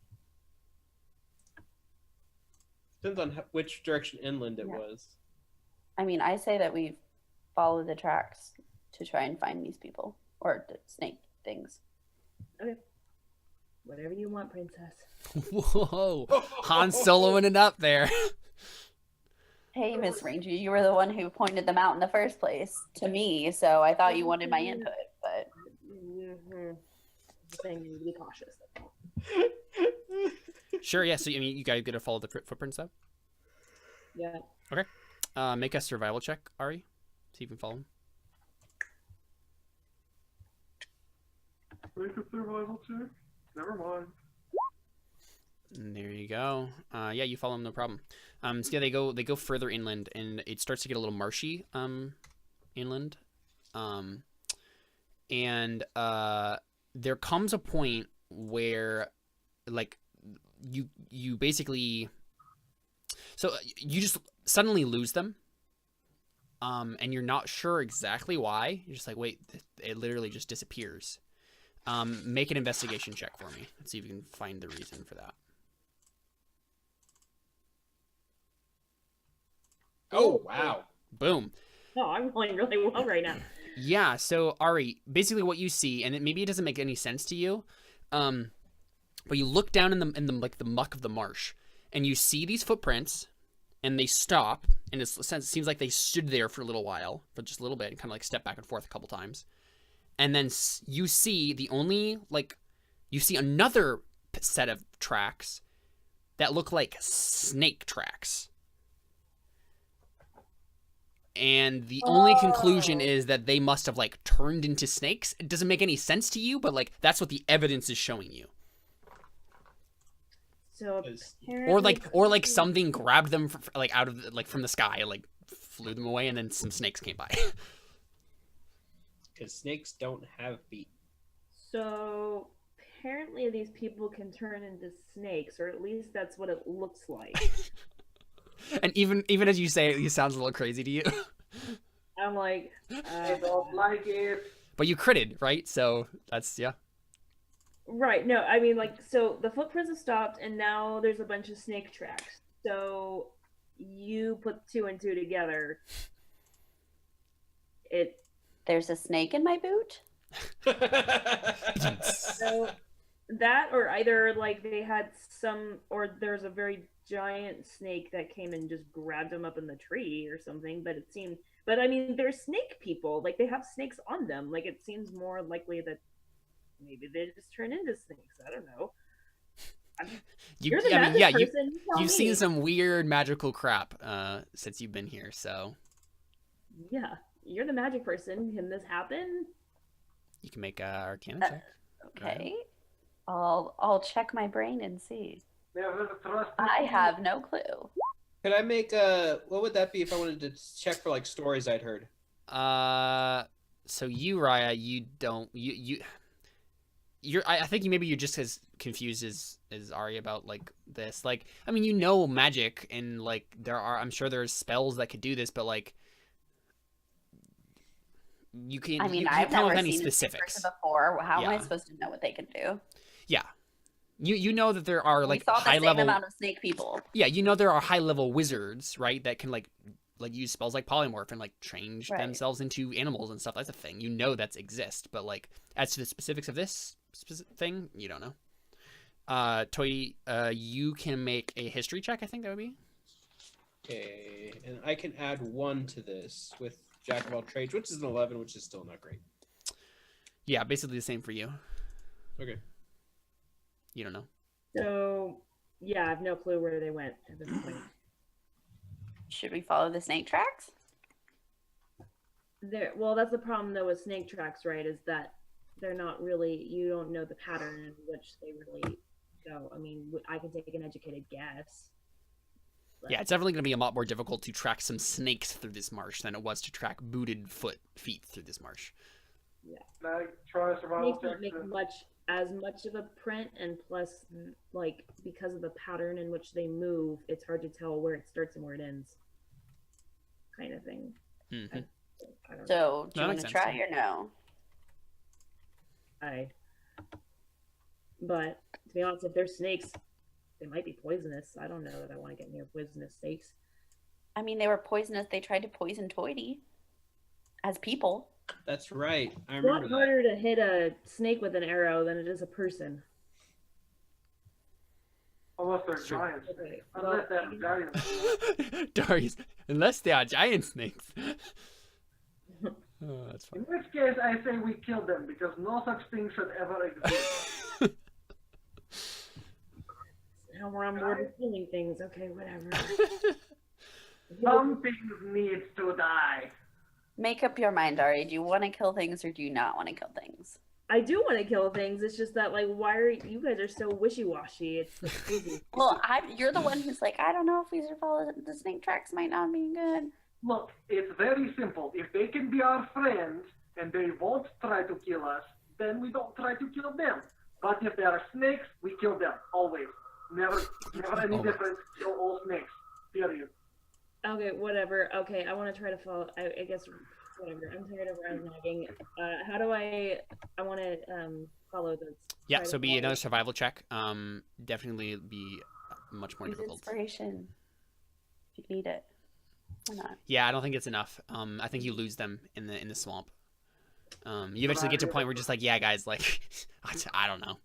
Depends on which direction inland it Yeah. was. I mean, I say that we follow the tracks to try and find these people or the snake things. Whatever you want, princess. Whoa, Han Soloing it up there. Hey, Miss Ranger, you were the one who pointed them out in the first place to me, so I thought you wanted my input, but Mm-hmm. Saying you need to be cautious. That's all. Sure, yeah. So I mean, you guys gonna follow the footprints up? Yeah. Make a survival check, Ari. See if you can follow them. Make a survival check. Never mind. And there you go. Yeah, you follow them, no problem. So yeah, they go further inland, and it starts to get a little marshy. Inland. And there comes a point where, like, you basically, so you just suddenly lose them. And you're not sure exactly why. You're just like, wait, it literally just disappears. Make an investigation check for me. Let's see if you can find the reason for that. Oh, wow. Boom. No, I'm rolling really well right now. Yeah, so Ari, basically what you see, and maybe it doesn't make any sense to you, but you look down in the like the muck of the marsh, and you see these footprints, and they stop, and it seems like they stood there for a little while, for just a little bit, and kind of like step back and forth a couple times, and then you see you see another set of tracks that look like snake tracks. And the only conclusion is that they must have like turned into snakes. It doesn't make any sense to you, but like that's what the evidence is showing you. So Or like something grabbed them like out of like from the sky and like flew them away, and then some snakes came by. Because snakes don't have feet. So apparently these people can turn into snakes, or at least that's what it looks like. And even as you say it sounds a little crazy to you. I'm like, I don't like it. But you critted, right? So that's yeah. right. No, I mean, like, so the footprints have stopped, and now there's a bunch of snake tracks. So you put two and two together. There's a snake in my boot. So that, or either like they had some, or there's a very giant snake that came and just grabbed him up in the tree or something. But it seemed, but I mean, they're snake people. Like they have snakes on them. Like it seems more likely that maybe they just turn into snakes. I don't know. You're the magic person. You tell you've me. seen some weird magical crap since you've been here, so Yeah, you're the magic person. Can this happen? you can make a Arcana check. Okay. I'll check my brain and see. Never trust I have no clue. Could I make a? What would that be if I wanted to check for like stories I'd heard? So you, Raya, you don't you're I think maybe you're just as confused as Ari about like this. Like, I mean, you know magic and like I'm sure there's spells that could do this, but like you can. I mean, you I've come never with any seen specifics. a snake before. How am I Yeah. supposed to know what they can do? Yeah, you know that there are like we saw the high same level. amount of snake people. Yeah, you know there are high level wizards, right? That can like use spells like polymorph and like change Right. themselves into animals and stuff. That's a thing. You know that's exist, but like as to the specifics of this thing, you don't know. Toy, you can make a history check. I think that would be. Okay, and I can add 1 to this with Jack of all trades, which is an 11, which is still not great. Yeah, basically the same for you. Okay. You don't know. So yeah, I have no clue where they went at this point. Should we follow the snake tracks? Well, that's the problem though with snake tracks, right? Is that they're not really. You don't know the pattern in which they really go. I mean, I can take an educated guess. But Yeah, it's definitely going to be a lot more difficult to track some snakes through this marsh than it was to track booted feet through this marsh. Like, try a survival snakes don't check. make to- as much of a print, and plus, like because of the pattern in which they move, it's hard to tell where it starts and where it ends. Kind of thing. Mm-hmm. I don't know. So, do That you want makes to sense, try yeah. or no? But to be honest, if they're snakes, they might be poisonous. I don't know that I want to get near poisonous snakes. I mean, they were poisonous. They tried to poison Toity as people. That's right. I It's a lot remember that. harder to hit a snake with an arrow than it is a person. Unless they're Sure. giants. Okay, Unless well, they're giants. Darius, unless they are giant snakes. Oh, that's In fine. which case, I say we kill them, because no such thing should ever exist. now we're on board with killing things. Okay, whatever. Some things need to die. Make up your mind, Ari. Do you want to kill things or do you not want to kill things? I do want to kill things. It's just that, like, why are you guys are so wishy-washy? It's like, crazy. Well, you're the one who's like, I don't know if we should follow the snake tracks. Might not be good. Look, it's very simple. If they can be our friends and they won't try to kill us, then we don't try to kill them. But if they are snakes, we kill them always. Never any difference. Kill all snakes. Period. Okay, whatever. Okay, I want to try to follow. I guess whatever. I'm tired of nagging. How do I want to follow this? Yeah, Try so to be follow- another survival check. Definitely be much more Use difficult. inspiration. If you need it. Or not. Yeah, I don't think it's enough. I think you lose them in the swamp. You eventually get to a point where you're just like, yeah, guys, like, I don't know.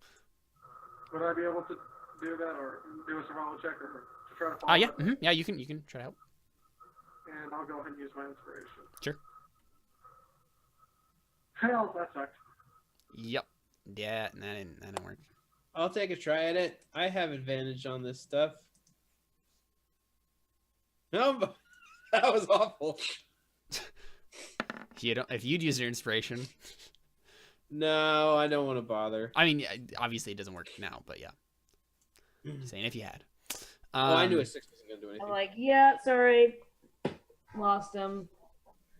Would I be able to do that or do a survival check or to try to follow Yeah, them? yeah, you can try to help. And I'll go ahead and use my inspiration. Sure. Hell, that sucked. Yep. Yeah, that didn't work. I'll take a try at it. I have advantage on this stuff. No, but that was awful. If you'd use your inspiration, No, I don't want to bother. I mean, obviously it doesn't work now, but yeah. Just saying if you had. Well, I knew a 6 wasn't going to do anything. I'm like, yeah, sorry, lost him.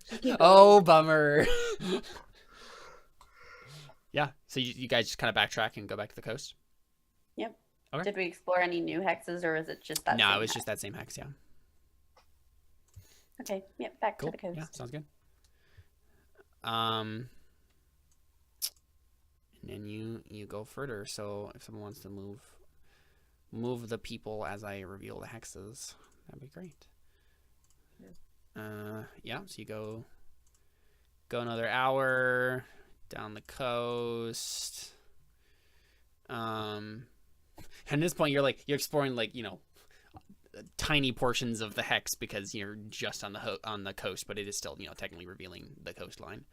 Just keep Oh, bummer. Yeah, so you guys just kind of backtrack and go back to the coast? Yep. Okay. Did we explore any new hexes or is it just that? No, same it was hex? just that same hex, yeah. Okay. Yep. Back Cool. to the coast. Yeah, sounds good. And then you go further. So if someone wants to move the people as I reveal the hexes, that'd be great. Yeah, so you go Go another hour down the coast. And at this point, you're exploring tiny portions of the hex because you're just on the coast, but it is still technically revealing the coastline.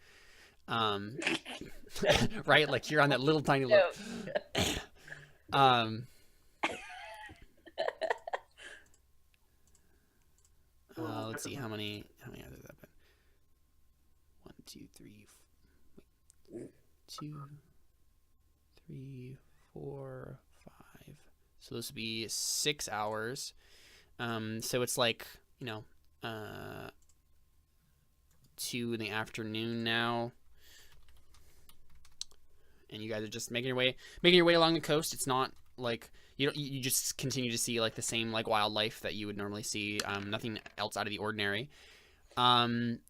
Right? Like you're on that little tiny No. Let's see how many others have been. 1, 2, 3. Wait, 2, 3, 4, 5. So this would be 6 hours. So it's 2 in the afternoon now. And you guys are just making your way along the coast. It's not like you just continue to see the same wildlife that you would normally see. Nothing else out of the ordinary. And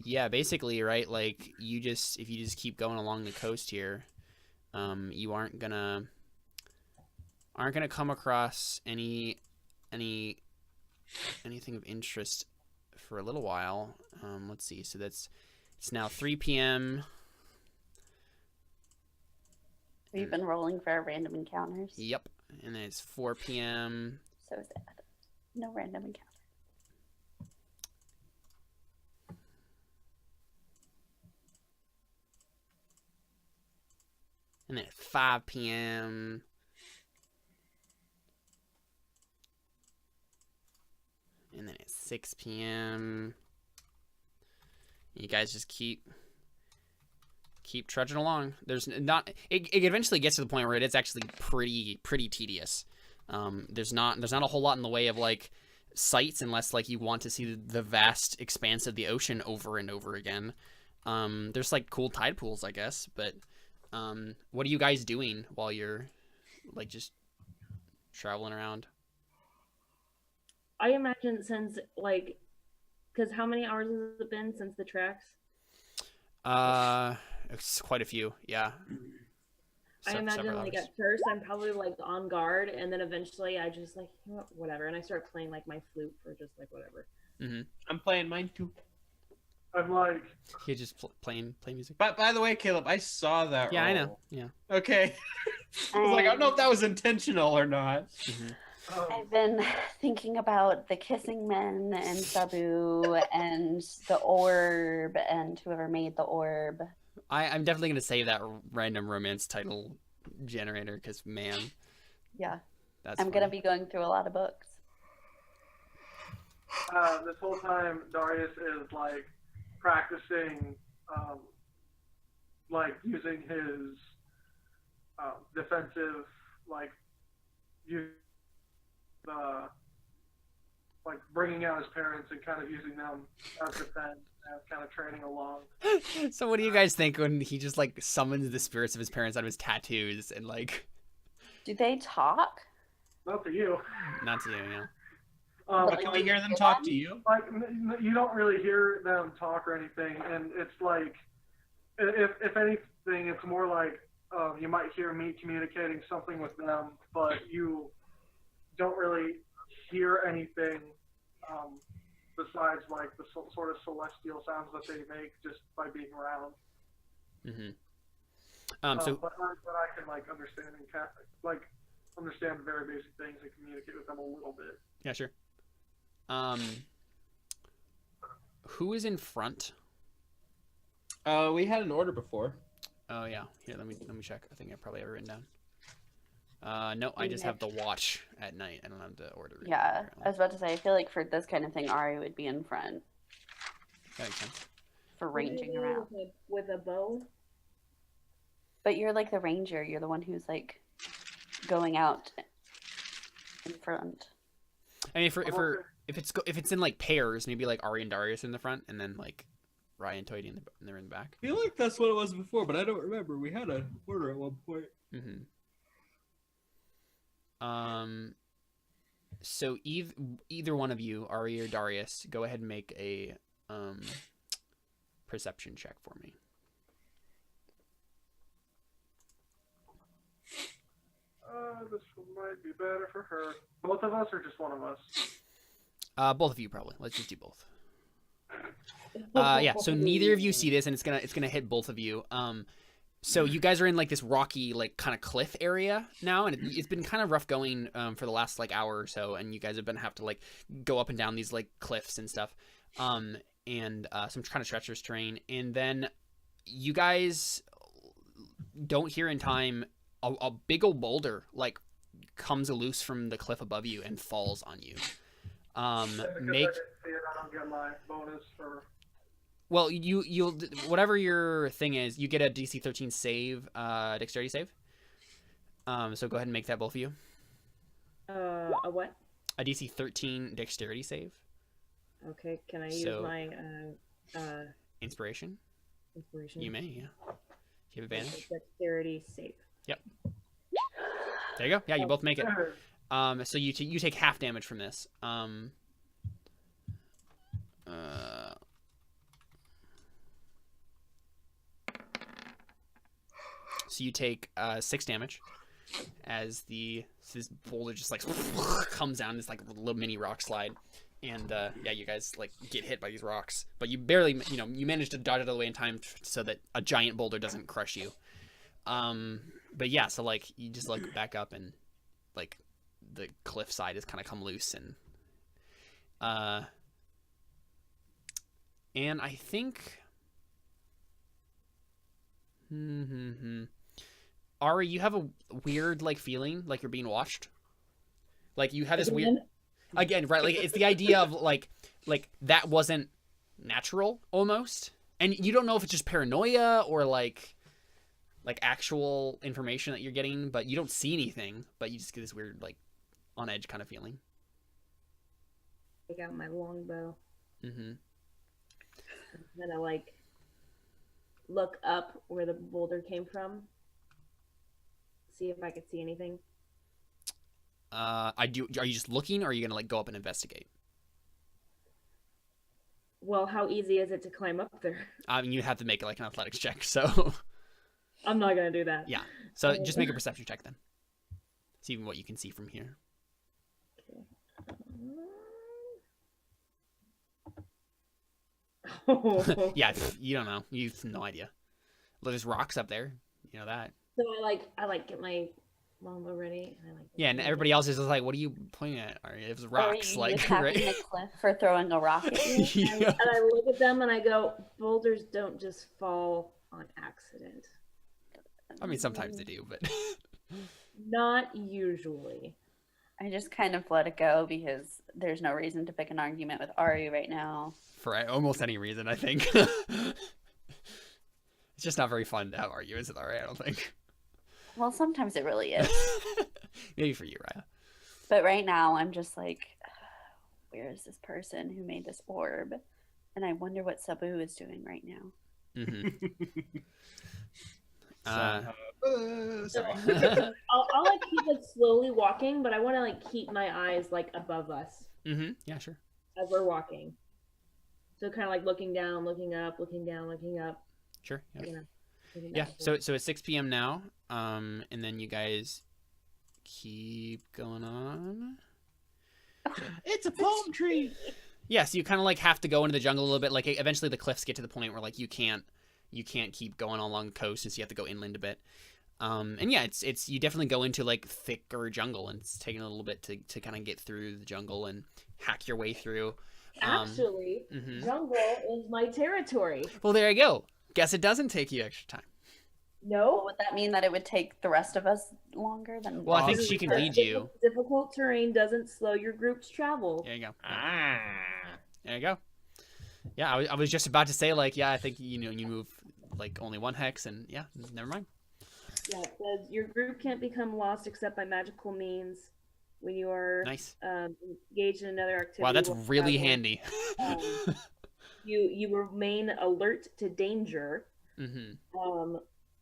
yeah, basically, right? If you just keep going along the coast here, you aren't gonna come across anything of interest for a little while. Let's see. So it's now 3 p.m. We've been rolling for our random encounters. Yep. And then it's 4 p.m. So sad. No random encounter. And then it's 5 p.m. And then it's 6 p.m. You guys just keep trudging along. There's not. It eventually gets to the point where it is actually pretty tedious. There's not a whole lot in the way of sights unless you want to see the vast expanse of the ocean over and over again. There's cool tide pools, I guess, but what are you guys doing while you're just traveling around? I imagine since because how many hours has it been since the tracks? It's quite a few, yeah. I imagine several hours. at first I'm probably on guard, and then eventually I just whatever, and I start playing my flute for just whatever. Mm-hmm. I'm playing mine too. I'm You're just play music. But by the way, Caleb, I saw that. Yeah, roll. I know. Yeah. Okay. I was I don't know if that was intentional or not. Mm-hmm. I've been thinking about the kissing men and Sabu and the orb and whoever made the orb. I'm definitely going to save that random romance title generator because, man. Yeah. That's I'm going to be going through a lot of books. this whole time Darius is practicing using his defensive bringing out his parents and kind of using them as defense and kind of training along. So what do you guys think when he just summons the spirits of his parents out of his tattoos and Do they talk? Not to you. not to you, yeah. But can we hear them talk to you? You don't really hear them talk or anything, and it's if anything, it's more you might hear me communicating something with them, but you don't really hear anything besides the sort of celestial sounds that they make just by being around. Mm-hmm. But I can understand and understand very basic things and communicate with them a little bit. Yeah, sure. Who is in front? We had an order before. Oh yeah. Here, let me check. I think I probably have it written down. No, I just have the watch at night. I don't have the order written down, Yeah, apparently. I was about to say, I feel for this kind of thing, Ari would be in front That makes sense. for ranging around. With a bow? But you're the ranger. You're the one who's going out in front. I mean, if it's in pairs, maybe Ari and Darius in the front, and then Ryan and Toady they're in the back. I feel that's what it was before, but I don't remember. We had an order at one point. Mm-hmm. So either one of you, Ari or Darius, go ahead and make a perception check for me. This might be better for her. Both of us or just one of us? Both of you probably. Let's just do both. Yeah. So neither of you see this, and it's gonna hit both of you. So you guys are in like this rocky, like kind of cliff area now, and it's been kind of rough going for the last like hour or so, and you guys have been have to like go up and down these like cliffs and stuff, and some kind of treacherous terrain, and then you guys don't hear in time a big old boulder like comes loose from the cliff above you and falls on you. Make. I don't get my bonus for. Well, you'll whatever your thing is, you get a DC 13 save, dexterity save. So go ahead and make that both of you. A what? A DC 13 dexterity save. Okay, can I use my Inspiration? inspiration? You may, yeah. Do you have advantage? Dexterity save. Yep. There you go. Yeah, you both make it. So you take half damage from this. So you take 6 damage as this boulder just like comes down this like little mini rock slide, and yeah, you guys like get hit by these rocks, but you barely, you manage to dodge out of the way in time so that a giant boulder doesn't crush you. But yeah, so like you just look back up and like the cliff side has kind of come loose, and I think. Ari, you have a weird like feeling like you're being watched. Like you have this weird again, right? Like it's the idea of like that wasn't natural almost. And you don't know if it's just paranoia or like actual information that you're getting, but you don't see anything, but you just get this weird like on edge kind of feeling. Take out my longbow. Mm-hmm. I'm gonna like look up where the boulder came from. See if I could see anything. Are you just looking, or are you gonna like go up and investigate? Well, how easy is it to climb up there? I mean, you have to make it like an athletics check, so. I'm not gonna do that. Yeah. So just make a perception check then. See what you can see from here. Okay. Yeah, you don't know. You have no idea. There's rocks up there. You know that. So I like get my longbow ready, and I like. Yeah, and everybody else is just like, "What are you pointing at?" Or it was rocks, Are you like attacking right. the cliff for throwing a rock at you? Yeah. And I look at them and I go, boulders don't just fall on accident. I mean, sometimes they do, but. Not usually. I just kind of let it go because there's no reason to pick an argument with Ari right now. For almost any reason, I think. It's just not very fun to have arguments with Ari, I don't think. Well, sometimes it really is. Maybe for you, Raya. But right now, I'm just like, where is this person who made this orb? And I wonder what Sabu is doing right now. Mm-hmm. Sorry. I'll like keep it slowly walking, but I want to like keep my eyes like above us Mm-hmm. Yeah, sure. as we're walking. So kind of like looking down, looking up, looking down, looking up. Sure. Yeah. You know, looking Yeah. back. So it's 6 p.m. now. And then you guys keep going on. It's a palm tree. Yeah, so you kind of like have to go into the jungle a little bit. Like eventually the cliffs get to the point where like you can't keep going along the coast, and so you have to go inland a bit. And yeah, it's you definitely go into like thicker jungle, and it's taking a little bit to kind of get through the jungle and hack your way through. Actually, jungle is my territory. Well, there you go. Guess it doesn't take you extra time. No. Would that mean that it would take the rest of us longer than? Well, I think she can lead you. Difficult terrain doesn't slow your group's travel. There you go. There you go. Yeah, I was just about to say like, yeah, I think you move like only 1 hex, and yeah, never mind. Yeah, it says your group can't become lost except by magical means when you are Nice. engaged in another activity. Wow, that's while really traveling. handy. You remain alert to danger. Mm-hmm.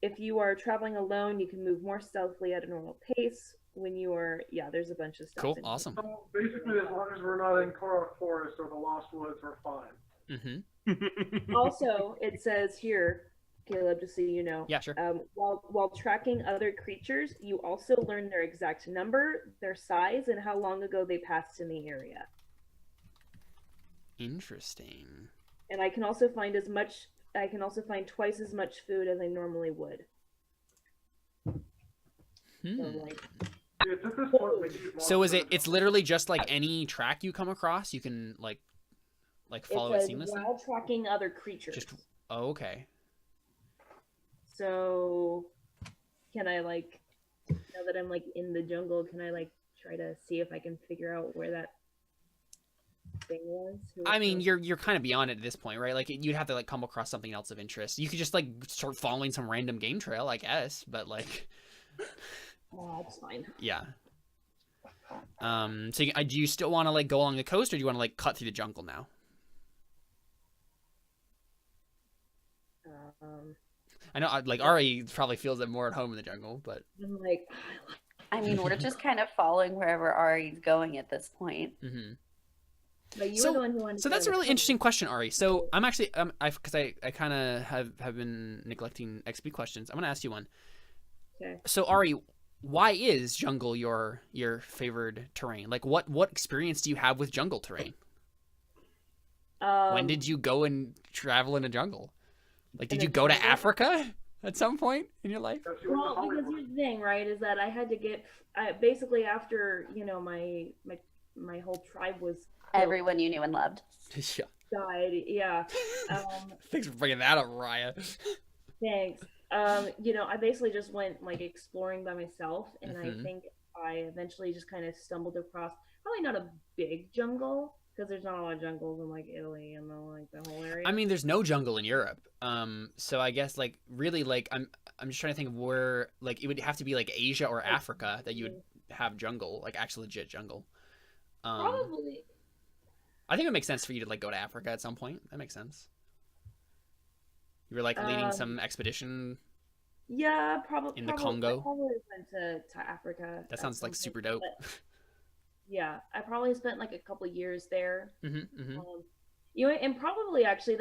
If you are traveling alone, you can move more stealthily at a normal pace. When you are, there's a bunch of stuff. Cool. in here. Awesome. So basically, as long as we're not in Korok Forest or the Lost Woods, we're fine. Mm-hmm. Also, it says here, Caleb, just so you know. Yeah, sure. While tracking other creatures, you also learn their exact number, their size, and how long ago they passed in the area. Interesting. And I can also find twice as much food as I normally would. So like, It's at this point we need more So is food. it's literally just like any track you come across, you can like follow it it's seamlessly? while tracking other creatures. Just oh, okay. So can I like, now that I'm like in the jungle, can I like try to see if I can figure out where that thing was? I mean, you're kind of beyond it at this point, right? Like you'd have to like come across something else of interest. You could just like start following some random game trail, I guess, but like Oh, that's fine. yeah. So do you still want to like go along the coast, or do you want to like cut through the jungle now? I know like Ari probably feels it more at home in the jungle, but I'm like, I mean, we're just kind of following wherever Ari's going at this point. but you were the one who wanted to So go that's to a the really coast. interesting question, Ari. So I'm actually because I kind of have been neglecting XP questions. I'm gonna ask you one. Okay. So Ari, why is jungle your favored terrain? Like what experience do you have with jungle terrain? When did you go and travel in a jungle? Like did In you a go to jungle? Africa at some point in your life? Because she went to Well, because Hollywood. here's the thing, right? Is that I had to get basically after my whole tribe was Everyone you knew and loved. Yeah. died. Yeah. Thanks for bringing that up, Raya. Thanks. I basically just went like exploring by myself, and I Mhm. think I eventually just kind of stumbled across probably not a big jungle because there's not a lot of jungles in like Italy and the whole area. I mean, there's no jungle in Europe. So I guess like really like I'm just trying to think of where like it would have to be like Asia or Africa that you would have jungle, like actual legit jungle. Probably. I think it makes sense for you to like go to Africa at some point. That makes sense. You were like leading some expedition. Yeah, probably In the Congo? I probably went to Africa. That at sounds some like point, super dope. but yeah, I probably spent like a couple years there. Mm-hmm. And probably actually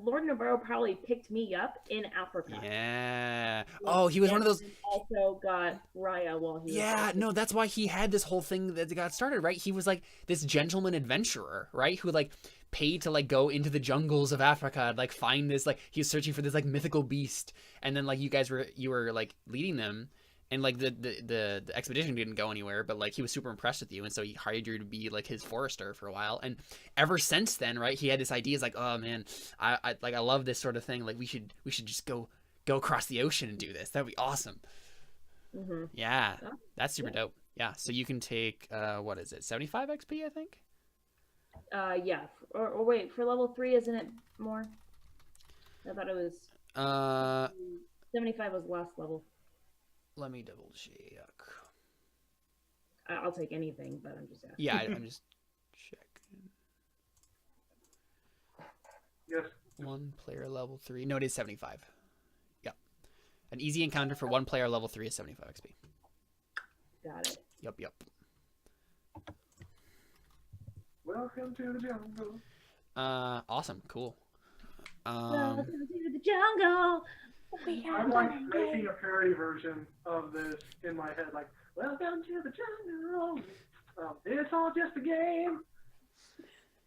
Lord Navarro probably picked me up in Africa. Yeah. Oh, he was one of those. And also got Raya while he was Yeah, there. no, that's why he had this whole thing that got started, right? He was like this gentleman adventurer, right? Who like paid to like go into the jungles of Africa and like find this like he was searching for this like mythical beast, and then like you were like leading them, and like the expedition didn't go anywhere, but like he was super impressed with you, and so he hired you to be like his forester for a while, and ever since then, right? He had this idea, is like, oh man, I love this sort of thing. Like we should just go across the ocean and do this. That'd be awesome. Mhm. Yeah, Oh, that's super dope. Yeah, so you can take what is it, 75 XP, I think. Yeah. Or wait, for level 3, isn't it more? I thought it was 75 was last level. Let me double check. I'll take anything, but I'm just asking. Yeah, I'm just checking. Yes. One player level 3. No, it is 75. Yep. An easy encounter for one player level 3 is 75 XP. Got it. Yep. Welcome to the jungle. Awesome, cool. Welcome to the jungle. I'm like making a parody version of this in my head, like, welcome to the jungle. It's all just a game.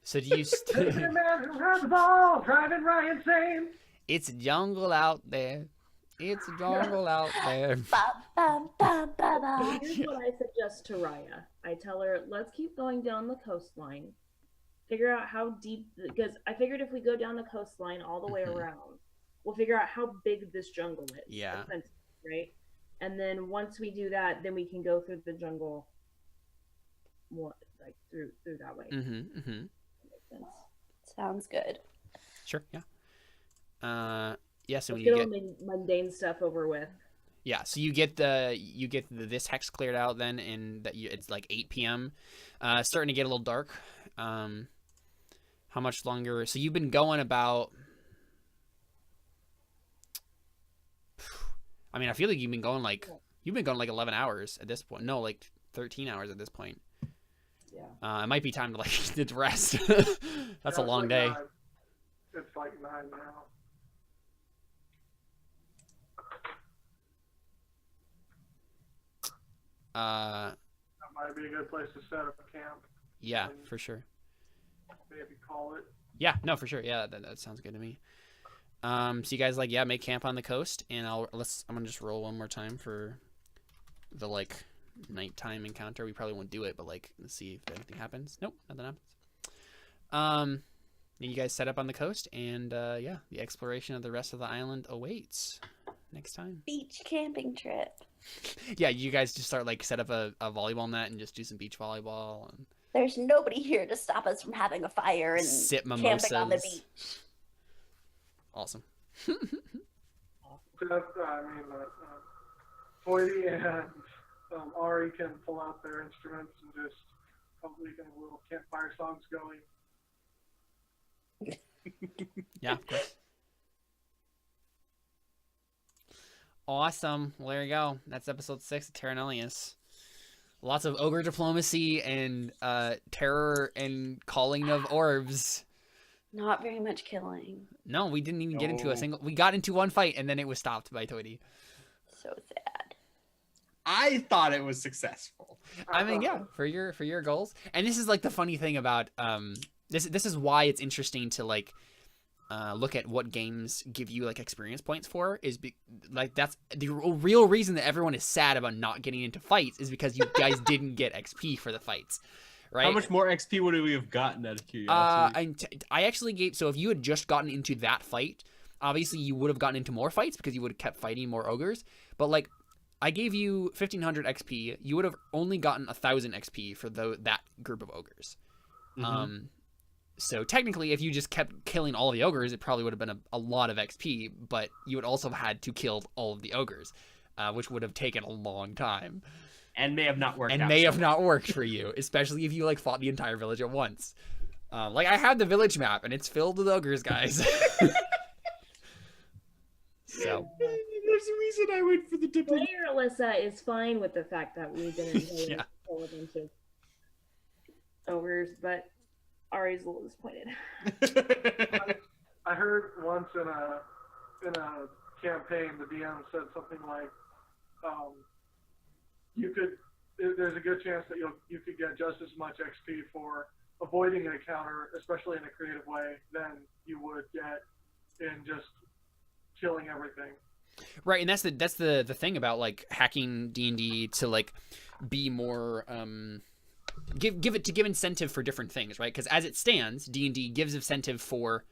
So do you There's a man who has the ball, driving right insane. It's jungle out there. It's jungle out there. Here's what I suggest to Raya. I tell her, let's keep going down the coastline. Figure out how deep, because I figured if we go down the coastline all the way around, we'll figure out how big this jungle is. Yeah. Essentially, right? And then once we do that, then we can go through the jungle more, like through that way. Mm-hmm. Makes sense. Sounds good. Sure, yeah. Yeah, so when Let's you get get all the mundane stuff over with. so you get this hex cleared out then, and it's like 8 p.m. Starting to get a little dark. How much longer? So you've been going about. I mean, I feel like you've been going like 11 hours at this point. No, like 13 hours at this point. Yeah. It might be time to like to rest. That's a Yeah, long it's day. like 9. It's like 9 now. Uh, That might be a good place to set up a camp. yeah, for sure. maybe call it. Yeah, no, for sure. Yeah, that sounds good to me. So you guys like, yeah, make camp on the coast, and I'm gonna just roll one more time for the like nighttime encounter. We probably won't do it, but like let's see if anything happens. Nope, nothing happens. And you guys set up on the coast, and yeah, the exploration of the rest of the island awaits next time. Beach camping trip. Yeah, you guys just start like set up a volleyball net and just do some beach volleyball and There's nobody here to stop us from having a fire and sip camping on the mimosas. beach. Awesome. Toity and Ari can pull out their instruments and just probably get a little campfire songs going. Yeah, of course. Awesome. Well, there you go. That's episode 6 of Terra Nullius. Lots of ogre diplomacy and terror and calling of orbs. Not very much killing. No, we didn't even get into a single. We got into one fight and then it was stopped by Toity. So sad. I thought it was successful. I mean, yeah, for your goals. And this is like the funny thing about this is why it's interesting to like look at what games give you like experience points for like that's the real reason that everyone is sad about not getting into fights is because you guys didn't get XP for the fights, right? How much more XP would we have gotten out of curiosity? I actually gave, so if you had just gotten into that fight, obviously you would have gotten into more fights because you would have kept fighting more ogres, but like I gave you 1500 XP, you would have only gotten 1000 XP for that group of ogres. Mm-hmm. So technically, if you just kept killing all the ogres, it probably would have been a lot of XP, but you would also have had to kill all of the ogres, which would have taken a long time. And may have not worked out. And may have not worked for you, especially if you like fought the entire village at once. Like I have the village map, and it's filled with ogres, guys. So there's a reason I went for the diplomat. Player Alyssa is fine with the fact that we didn't Yeah. pull a bunch of ogres, but Ari's a little disappointed. I heard once in a campaign, the DM said something like, there's a good chance that you could get just as much XP for avoiding an encounter, especially in a creative way, than you would get in just killing everything. right, and that's the thing about like hacking D&D to like be more give incentive for different things, right? Because as it stands, D&D gives incentive for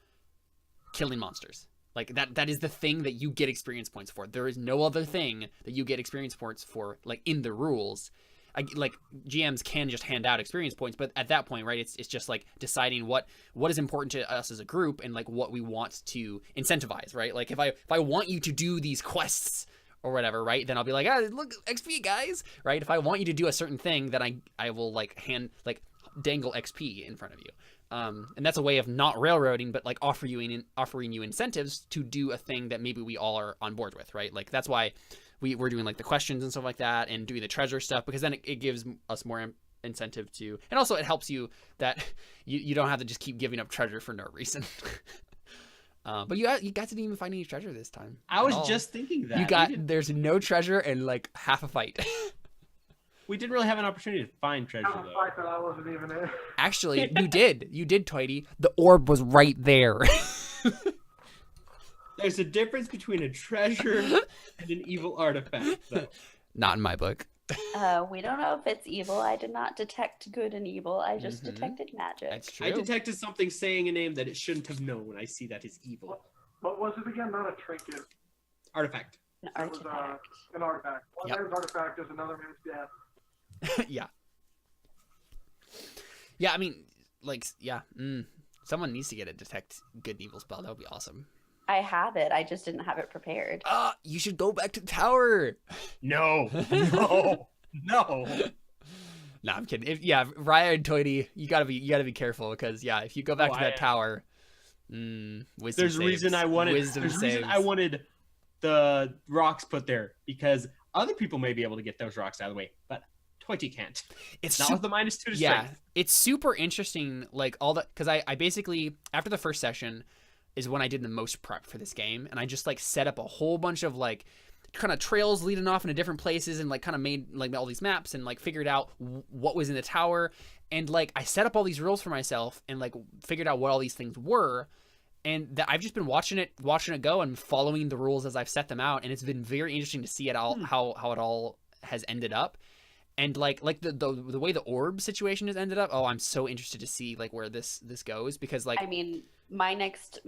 killing monsters. Like that is the thing that you get experience points for. There is no other thing that you get experience points for, like in the rules. Like GMs can just hand out experience points, but at that point, right, it's just like deciding what is important to us as a group and like what we want to incentivize, right? Like if I want you to do these quests or whatever, right, then I'll be like, look, XP guys, right? If I want you to do a certain thing, then I will like dangle XP in front of you. And that's a way of not railroading, but like offering you incentives to do a thing that maybe we all are on board with, right? Like that's why we're doing like the questions and stuff like that and doing the treasure stuff, because then it gives us more incentive to, and also it helps you that you don't have to just keep giving up treasure for no reason. But you guys didn't even find any treasure this time. I was just thinking that. There's no treasure and like half a fight. We didn't really have an opportunity to find treasure, Kind of though. fact that I wasn't even in. Actually, you did, Toity. The orb was right there. There's a difference between a treasure and an evil artifact, though. Not in my book. We don't know if it's evil. I did not detect good and evil. I just detected magic. That's true. I detected something saying a name that it shouldn't have known when I see that is evil. What was it again? Not a trinket. Artifact. An It was artifact. an artifact. One Yep. man's artifact is another man's death. Yeah. Yeah, I mean, like, yeah. Someone needs to get a detect good and evil spell. That would be awesome. I have it. I just didn't have it prepared. You should go back to the tower. No. No. No. Nah, I'm kidding. Raya and Toity, you gotta be careful because if you go back to that tower, wisdom There's a reason I wanted. Wisdom There's a saves. reason I wanted the rocks put there, because other people may be able to get those rocks out of the way, but Toity can't. It's Not with the -2 to yeah, strength. it's super interesting. Like all that, because I basically after the first session is when I did the most prep for this game, and I just like set up a whole bunch of like kind of trails leading off into different places and like kind of made like all these maps and like figured out what was in the tower. And like I set up all these rules for myself and like figured out what all these things were. And I've just been watching it go and following the rules as I've set them out. And it's been very interesting to see it all, how it all has ended up. And like the way the orb situation has ended up. Oh, I'm so interested to see like where this goes, because like, I mean, my next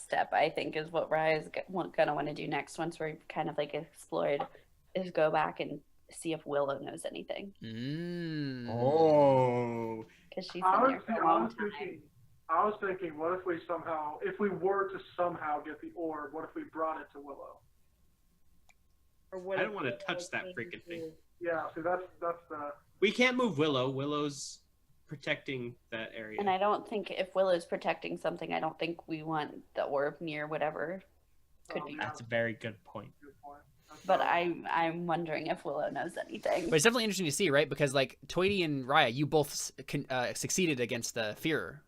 step, I think, is what Raya's gonna want to do next, once we're kind of like explored, is go back and see if Willow knows anything. Oh. Because she's been there for a long time. I was thinking, what if we were to somehow get the orb, what if we brought it to Willow? I don't want to touch that freaking thing. Yeah, see, that's the... We can't move Willow. Willow's protecting that area. And I don't think, if Willow's protecting something, I don't think we want the orb near whatever could be. That's a very good point. But I'm wondering if Willow knows anything. But it's definitely interesting to see, right? Because like Toity and Raya, you both succeeded against the fear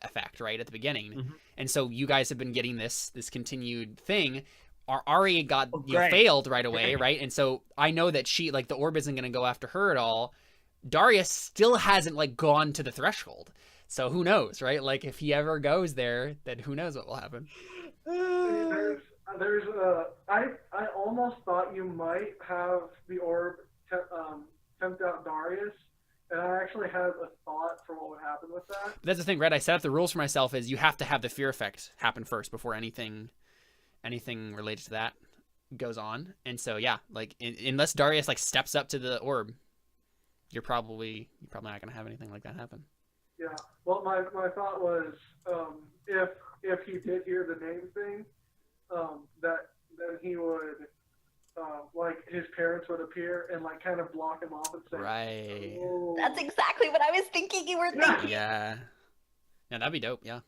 effect, right, at the beginning, and so you guys have been getting this continued thing. Ari got failed right away, right? And so I know that she, like, the orb isn't going to go after her at all. Darius still hasn't like gone to the threshold, so who knows, right? Like if he ever goes there, then who knows what will happen. I almost thought you might have the orb tempt out Darius. And I actually had a thought for what would happen with that. But that's the thing, Red. I set up the rules for myself is you have to have the fear effect happen first before anything related to that goes on. And so yeah, like unless Darius like steps up to the orb, you're probably not gonna have anything like that happen. Yeah. Well, my thought was if he did hear the name thing, then he would. Like his parents would appear and like kind of block him off and say, right. Oh. That's exactly what I was thinking you were thinking. Yeah, that'd be dope. Yeah,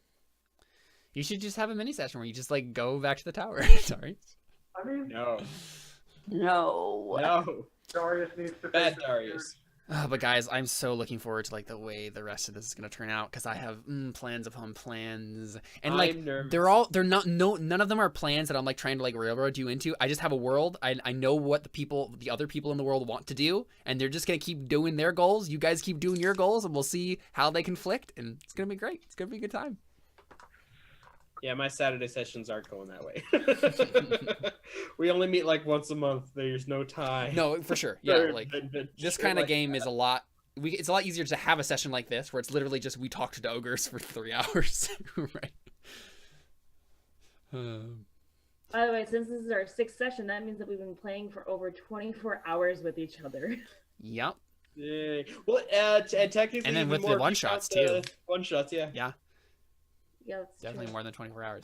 you should just have a mini session where you just like go back to the tower. Sorry. I mean, No. Darius needs to Bad face Darius. But guys, I'm so looking forward to like the way the rest of this is gonna turn out, because I have plans upon plans, and like none of them are plans that I'm like trying to like railroad you into. I just have a world. I know what the other people in the world want to do, and they're just gonna keep doing their goals. You guys keep doing your goals, and we'll see how they conflict, and it's gonna be great. It's gonna be a good time. Yeah, my Saturday sessions aren't going that way. We only meet like once a month. There's no time. No, for sure. Yeah, like this kind of game is a lot. It's a lot easier to have a session like this where it's literally just we talked to ogres for 3 hours, right? By the way, since this is our 6th session, that means that we've been playing for over 24 hours with each other. Yep. Yeah. Well, technically, and then with the one shots too. One shots, yeah. Yeah. Yeah, definitely more than 24 hours.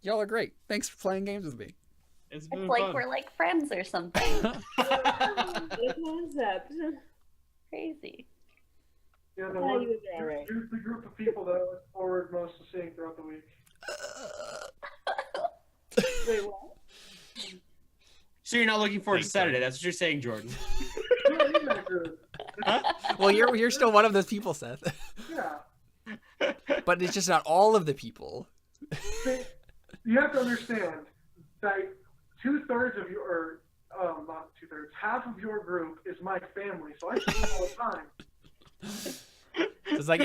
Y'all are great. Thanks for playing games with me. It's like fun. we're like friends or something. Good concept. Crazy. Yeah, Here's the group of people that I look forward most to seeing throughout the week. Wait, what? So you're not looking forward to Saturday? That's what you're saying, Jordan. Well, you're still one of those people, Seth. Yeah. But it's just not all of the people. You have to understand that 2/3 of your, or not 2/3, half of your group is my family, so I see them all the time. It's like,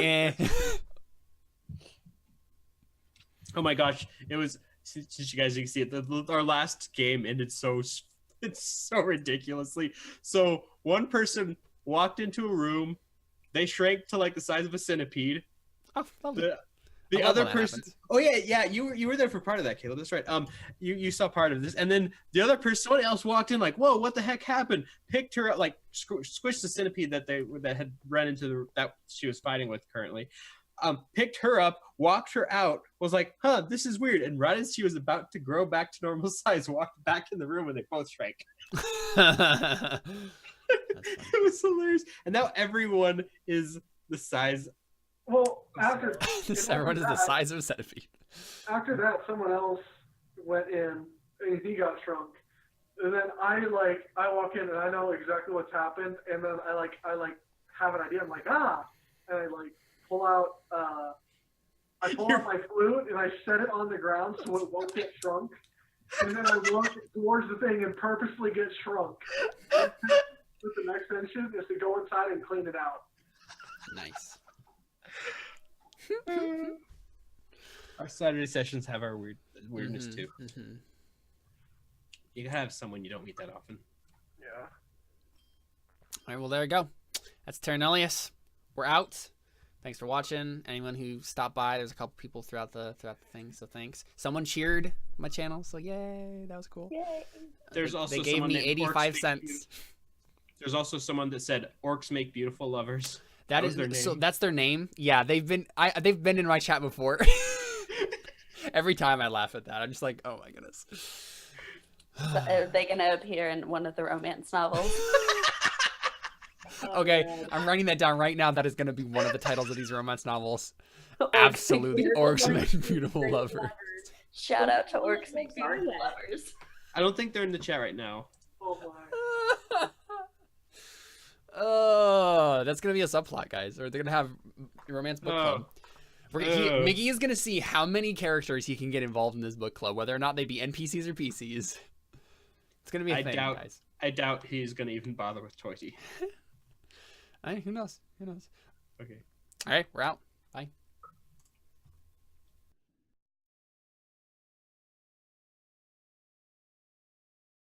Oh my gosh, it was. Since you guys can see it, our last game ended so ridiculously. So one person walked into a room, they shrank to like the size of a centipede. Oh, the other person. Oh yeah, you were there for part of that, Caleb. That's right. You saw part of this, and then the other person, someone else walked in like, whoa, what the heck happened? Picked her up, like squished the centipede that had run into that she was fighting with currently. Picked her up, walked her out, was like, huh, this is weird. And right as she was about to grow back to normal size, walked back in the room and they both shrank. It was hilarious. And now everyone is the size. Well, after everyone is the size of a centipede. After that, someone else went in and he got shrunk. And then I walk in and I know exactly what's happened. And then I have an idea. I'm like, and I pull out my flute and I set it on the ground so it won't get shrunk. And then I walk towards the thing and purposely get shrunk. With the next mission is to go inside and clean it out. Nice. Our Saturday sessions have our weirdness too. Mm-hmm. You gotta have someone you don't meet that often. Yeah. All right, well, there you go. That's Terra Nullius. We're out. Thanks for watching. Anyone who stopped by, there's a couple people throughout the thing, so thanks. Someone cheered my channel, so yay, that was cool. Yay. There's also they gave someone me named 85 Orcs Make cents. There's also someone that said orcs make beautiful lovers. That was is their name. so. That's their name. Yeah, they've been in my chat before. Every time I laugh at that, I'm just like, oh my goodness. So are they gonna appear in one of the romance novels? Okay, God. I'm writing that down right now. That is going to be one of the titles of these romance novels. Orcs Absolutely, Make orcs Beautiful make beautiful lovers. Shout out to Orcs Make What Beautiful are they? Lovers. I don't think they're in the chat right now. Oh my. Oh, that's gonna be a subplot, guys. Or they're gonna have romance book club. Mickey is gonna see how many characters he can get involved in this book club, whether or not they be NPCs or PCs. It's gonna be a thing, guys. I doubt he's gonna even bother with Toity. Who knows? Who knows? Okay. All right, we're out. Bye.